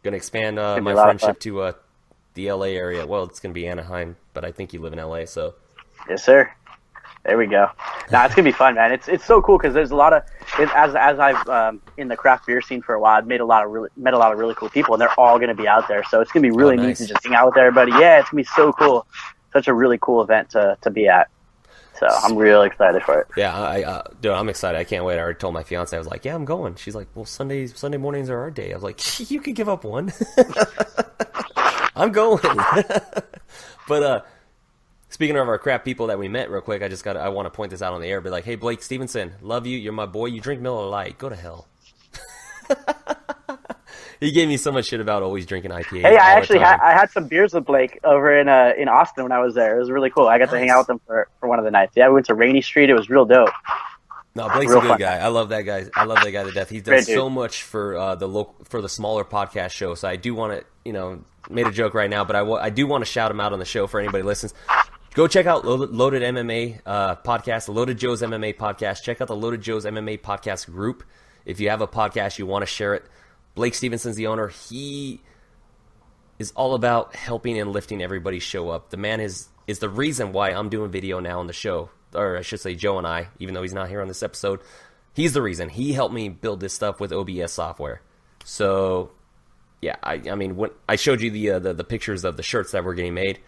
S2: Gonna expand my friendship to the LA area. Well, it's gonna be Anaheim, but I think you live in LA, so. Yes,
S4: sir. There we go. Nah, it's gonna be fun, man. It's so cool because there's a lot of as I've in the craft beer scene for a while, I've met a lot of really cool people, and they're all gonna be out there. So it's gonna be really neat to just hang out with everybody. Yeah, it's gonna be so cool. Such a really cool event to be at. So I'm really excited for it.
S2: Yeah, dude, I'm excited. I can't wait. I already told my fiance, I was like, yeah, I'm going. She's like, well, Sunday mornings are our day. I was like, you can give up one. I'm going. But speaking of our crap people that we met real quick, I want to point this out on the air. Be like, hey, Blake Stevenson, love you. You're my boy. You drink Miller Lite. Go to hell. He gave me so much shit about always drinking IPAs.
S4: Hey, I had some beers with Blake over in Austin when I was there. It was really cool. I got to hang out with him for one of the nights. Yeah, we went to Rainy Street. It was real dope.
S2: No, Blake's a good guy. I love that guy. I love that guy to death. He's done so much for the smaller podcast show. So I do want to, made a joke right now, but I do want to shout him out on the show for anybody who listens. Go check out Loaded MMA podcast, Loaded Joe's MMA podcast. Check out the Loaded Joe's MMA podcast group. If you have a podcast, you want to share it. Blake Stevenson's the owner. He is all about helping and lifting everybody's show up. The man is the reason why I'm doing video now on the show. Or I should say Joe and I, even though he's not here on this episode. He's the reason. He helped me build this stuff with OBS software. So, yeah, I mean, when I showed you the pictures of the shirts that were getting made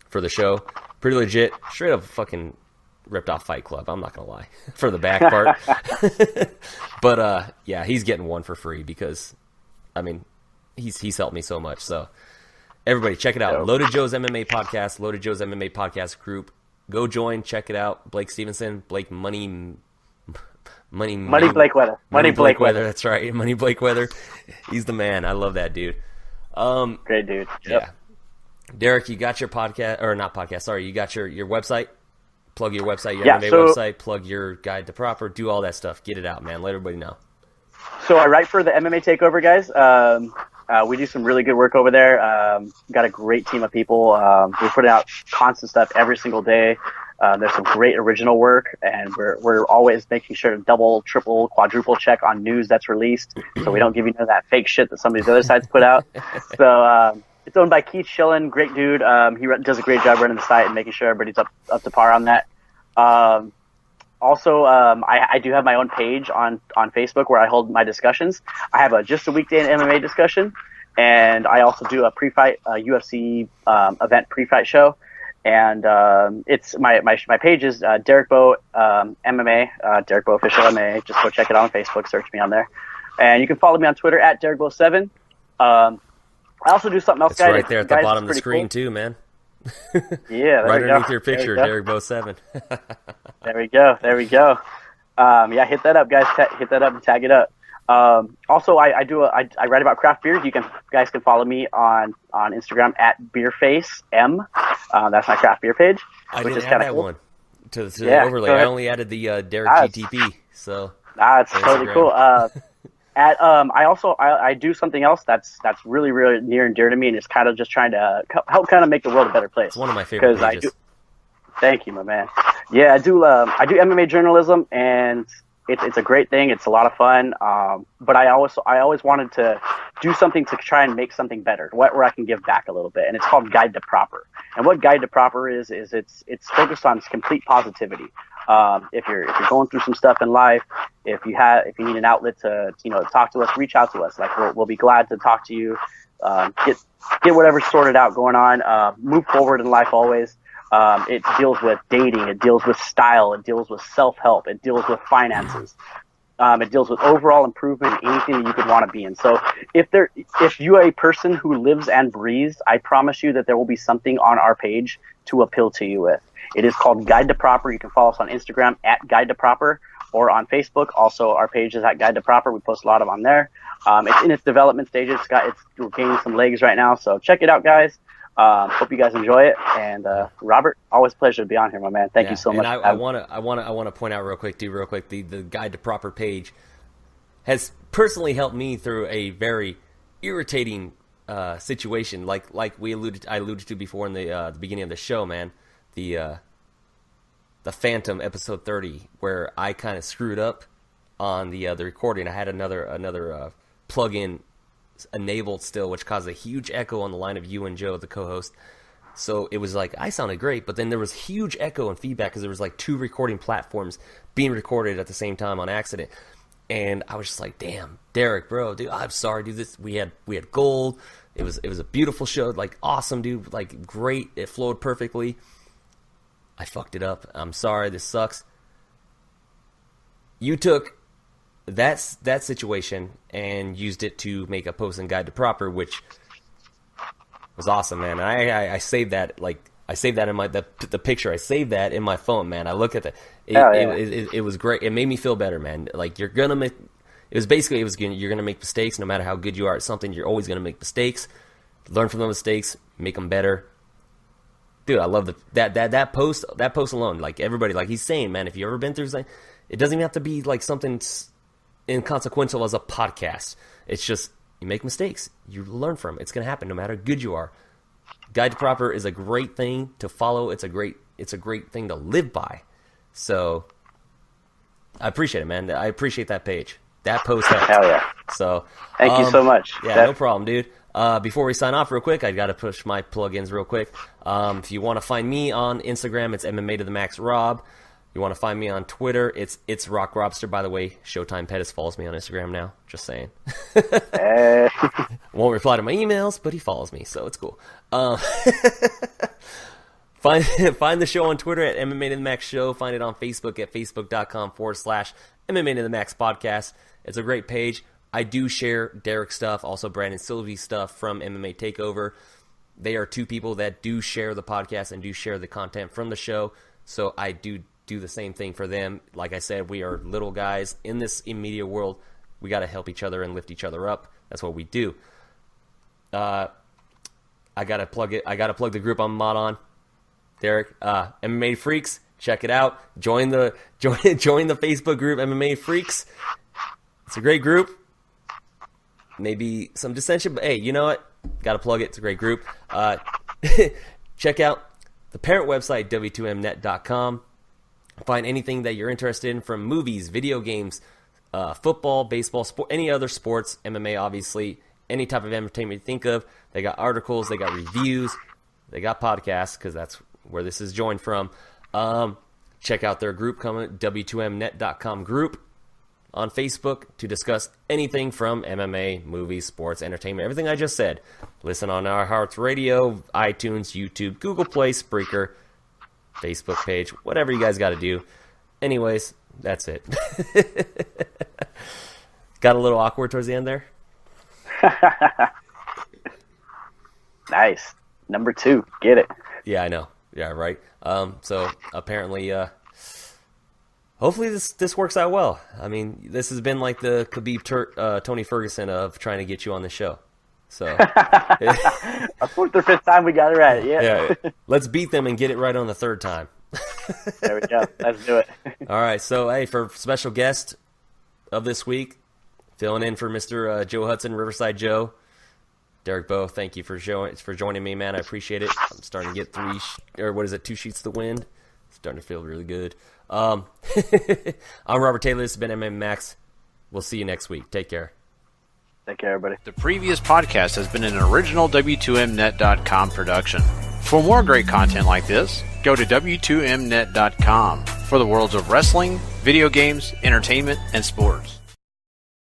S2: for the show, pretty legit, straight up fucking ripped off Fight Club. I'm not gonna lie for the back part, but yeah, he's getting one for free because, I mean, he's helped me so much. So everybody, check it out. Loaded Joe's MMA podcast, Loaded Joe's MMA podcast group. Go join, check it out. Blake Stevenson, Blake Money
S4: Blakeweather. Money Blakeweather.
S2: That's right. Money Blakeweather. He's the man. I love that dude.
S4: Great dude. Yep.
S2: Yeah. Derek, you got your podcast, or not podcast, sorry, you got your website? Plug your website, your MMA website, plug your guide to proper, do all that stuff. Get it out, man. Let everybody know.
S4: So I write for the MMA Takeover, guys. We do some really good work over there. Got a great team of people. We're putting out constant stuff every single day. There's some great original work, and we're always making sure to double, triple, quadruple check on news that's released, so we don't give you none of that fake shit that some of these other sites put out. So it's owned by Keith Schillen, great dude. He does a great job running the site and making sure everybody's up to par on that. Also, I do have my own page on Facebook where I hold my discussions. I have just a weekday in MMA discussion, and I also do a pre-fight UFC event pre-fight show. And it's my page is Derek Bowe MMA, Derek Bowe Official MMA. Just go check it out on Facebook. Search me on there, and you can follow me on Twitter at Derek Bowe 7. I also do something else,
S2: it's
S4: guys.
S2: Right there at the bottom of the screen, too, man.
S4: Yeah,
S2: right underneath your picture, Derek Bowe 7.
S4: There we go. Yeah, hit that up, guys. Hit that up and tag it up. Also, I write about craft beers. Guys can follow me on Instagram at BeerFaceM. That's my craft beer page.
S2: I
S4: which
S2: didn't
S4: is
S2: add that
S4: cool.
S2: one to the overlay. I only added the Derek GTP. So
S4: it's totally cool. I do something else that's really, really near and dear to me, and it's kind of just trying to help kind of make the world a better place.
S2: It's one of my favorite pages.
S4: Thank you, my man. Yeah, I do MMA journalism, and it's a great thing. It's a lot of fun. But I always wanted to do something to try and make something better, where I can give back a little bit. And it's called Guide to Proper. And what Guide to Proper is it's focused on complete positivity. If you're going through some stuff in life, if you need an outlet to talk to us, reach out to us. Like we'll be glad to talk to you. Get whatever sorted out going on. Move forward in life always. It deals with dating. It deals with style. It deals with self-help. It deals with finances. It deals with overall improvement in anything that you could want to be in. So if you are a person who lives and breathes, I promise you that there will be something on our page to appeal to you with. It is called Guide to Proper. You can follow us on Instagram at Guide to Proper or on Facebook. Also, our page is at Guide to Proper. We post a lot on there. It's in its development stages. We're gaining some legs right now. So check it out, guys. Hope you guys enjoy it. And Robert, always a pleasure to be on here, my man. Thank you so much.
S2: I want to point out real quick, the Guide to Proper page has personally helped me through a very irritating situation, like I alluded to before in the beginning of the show, man. The Phantom episode 30, where I kind of screwed up on the recording. I had another plug-in enabled still, which caused a huge echo on the line of you and Joe, the co-host. So it was like I sounded great, but then there was huge echo and feedback because there was like two recording platforms being recorded at the same time on accident. And I was just like, damn, Derek, bro, dude, I'm sorry, dude. We had gold. It was a beautiful show, like awesome, dude, like great. It flowed perfectly. I fucked it up. I'm sorry. This sucks. You took that situation and used it to make a post and Guide to Proper, which was awesome, man. I saved that. I saved that in the picture. I saved that in my phone, man. I look at that. It was great. It made me feel better, man. Like you're gonna make. You're gonna make mistakes no matter how good you are at something. You're always gonna make mistakes. Learn from those mistakes. Make them better. Dude, I love that post. That post alone, like everybody, like he's saying, man. If you ever been through something, it doesn't even have to be like something inconsequential as a podcast. It's just you make mistakes, you learn from it. It's gonna happen no matter how good you are. Guide to Proper is a great thing to follow. It's a great thing to live by. So I appreciate it, man. I appreciate that page. That post helped.
S4: Hell yeah.
S2: So
S4: thank you so much.
S2: Yeah, no problem, dude. Before we sign off real quick, I got to push my plugins real quick. If you want to find me on Instagram, it's MMA to the Max Rob. You want to find me on Twitter, it's RockRobster. By the way, Showtime Pettis follows me on Instagram now. Just saying. Won't reply to my emails, but he follows me, so it's cool. Find the show on Twitter at MMA to the Max Show. Find it on Facebook at facebook.com/MMA to the Max Podcast. It's a great page. I do share Derek stuff, also Brandon Sylvie's stuff from MMA Takeover. They are two people that do share the podcast and do share the content from the show, so I do the same thing for them. Like I said, we are little guys in this media world. We got to help each other and lift each other up. That's what we do. I gotta plug it. I gotta plug the group I'm mod on. Derek, MMA Freaks, check it out. Join the Facebook group MMA Freaks. It's a great group. Maybe some dissension, but hey, you know what? Gotta plug it. It's a great group. Check out the parent website, w2mnet.com. Find anything that you're interested in, from movies, video games, football, baseball, sport, any other sports, MMA, obviously, any type of entertainment you think of. They got articles, they got reviews, they got podcasts, because that's where this is joined from. Check out their group, w2mnet.com group on Facebook to discuss anything from MMA, movies, sports, entertainment, everything I just said. Listen on our Hearts Radio, iTunes, YouTube, Google Play, Spreaker, Facebook page, whatever you guys got to do. Anyways, that's it. Got a little awkward towards the end there?
S4: Nice. Number 2. Get it.
S2: Yeah, I know. Yeah, right. So apparently, hopefully this works out well. I mean, this has been like the Khabib Tony Ferguson of trying to get you on the show. So
S4: a 4th or 5th time we got it right. Yeah.
S2: Let's beat them and get it right on the 3rd time.
S4: There we go. Let's do it.
S2: All right. So, hey, for special guest of this week, filling in for Mr. Joe Hudson, Riverside Joe, Derek Bowe, thank you for joining me, man. I appreciate it. I'm starting to get 2 sheets to the wind. Starting to feel really good. I'm Robert Taylor. This has been MMA Max. We'll see you next week. Take care.
S4: Take care, everybody.
S5: The previous podcast has been an original W2Mnet.com production. For more great content like this, go to W2Mnet.com for the worlds of wrestling, video games, entertainment, and sports.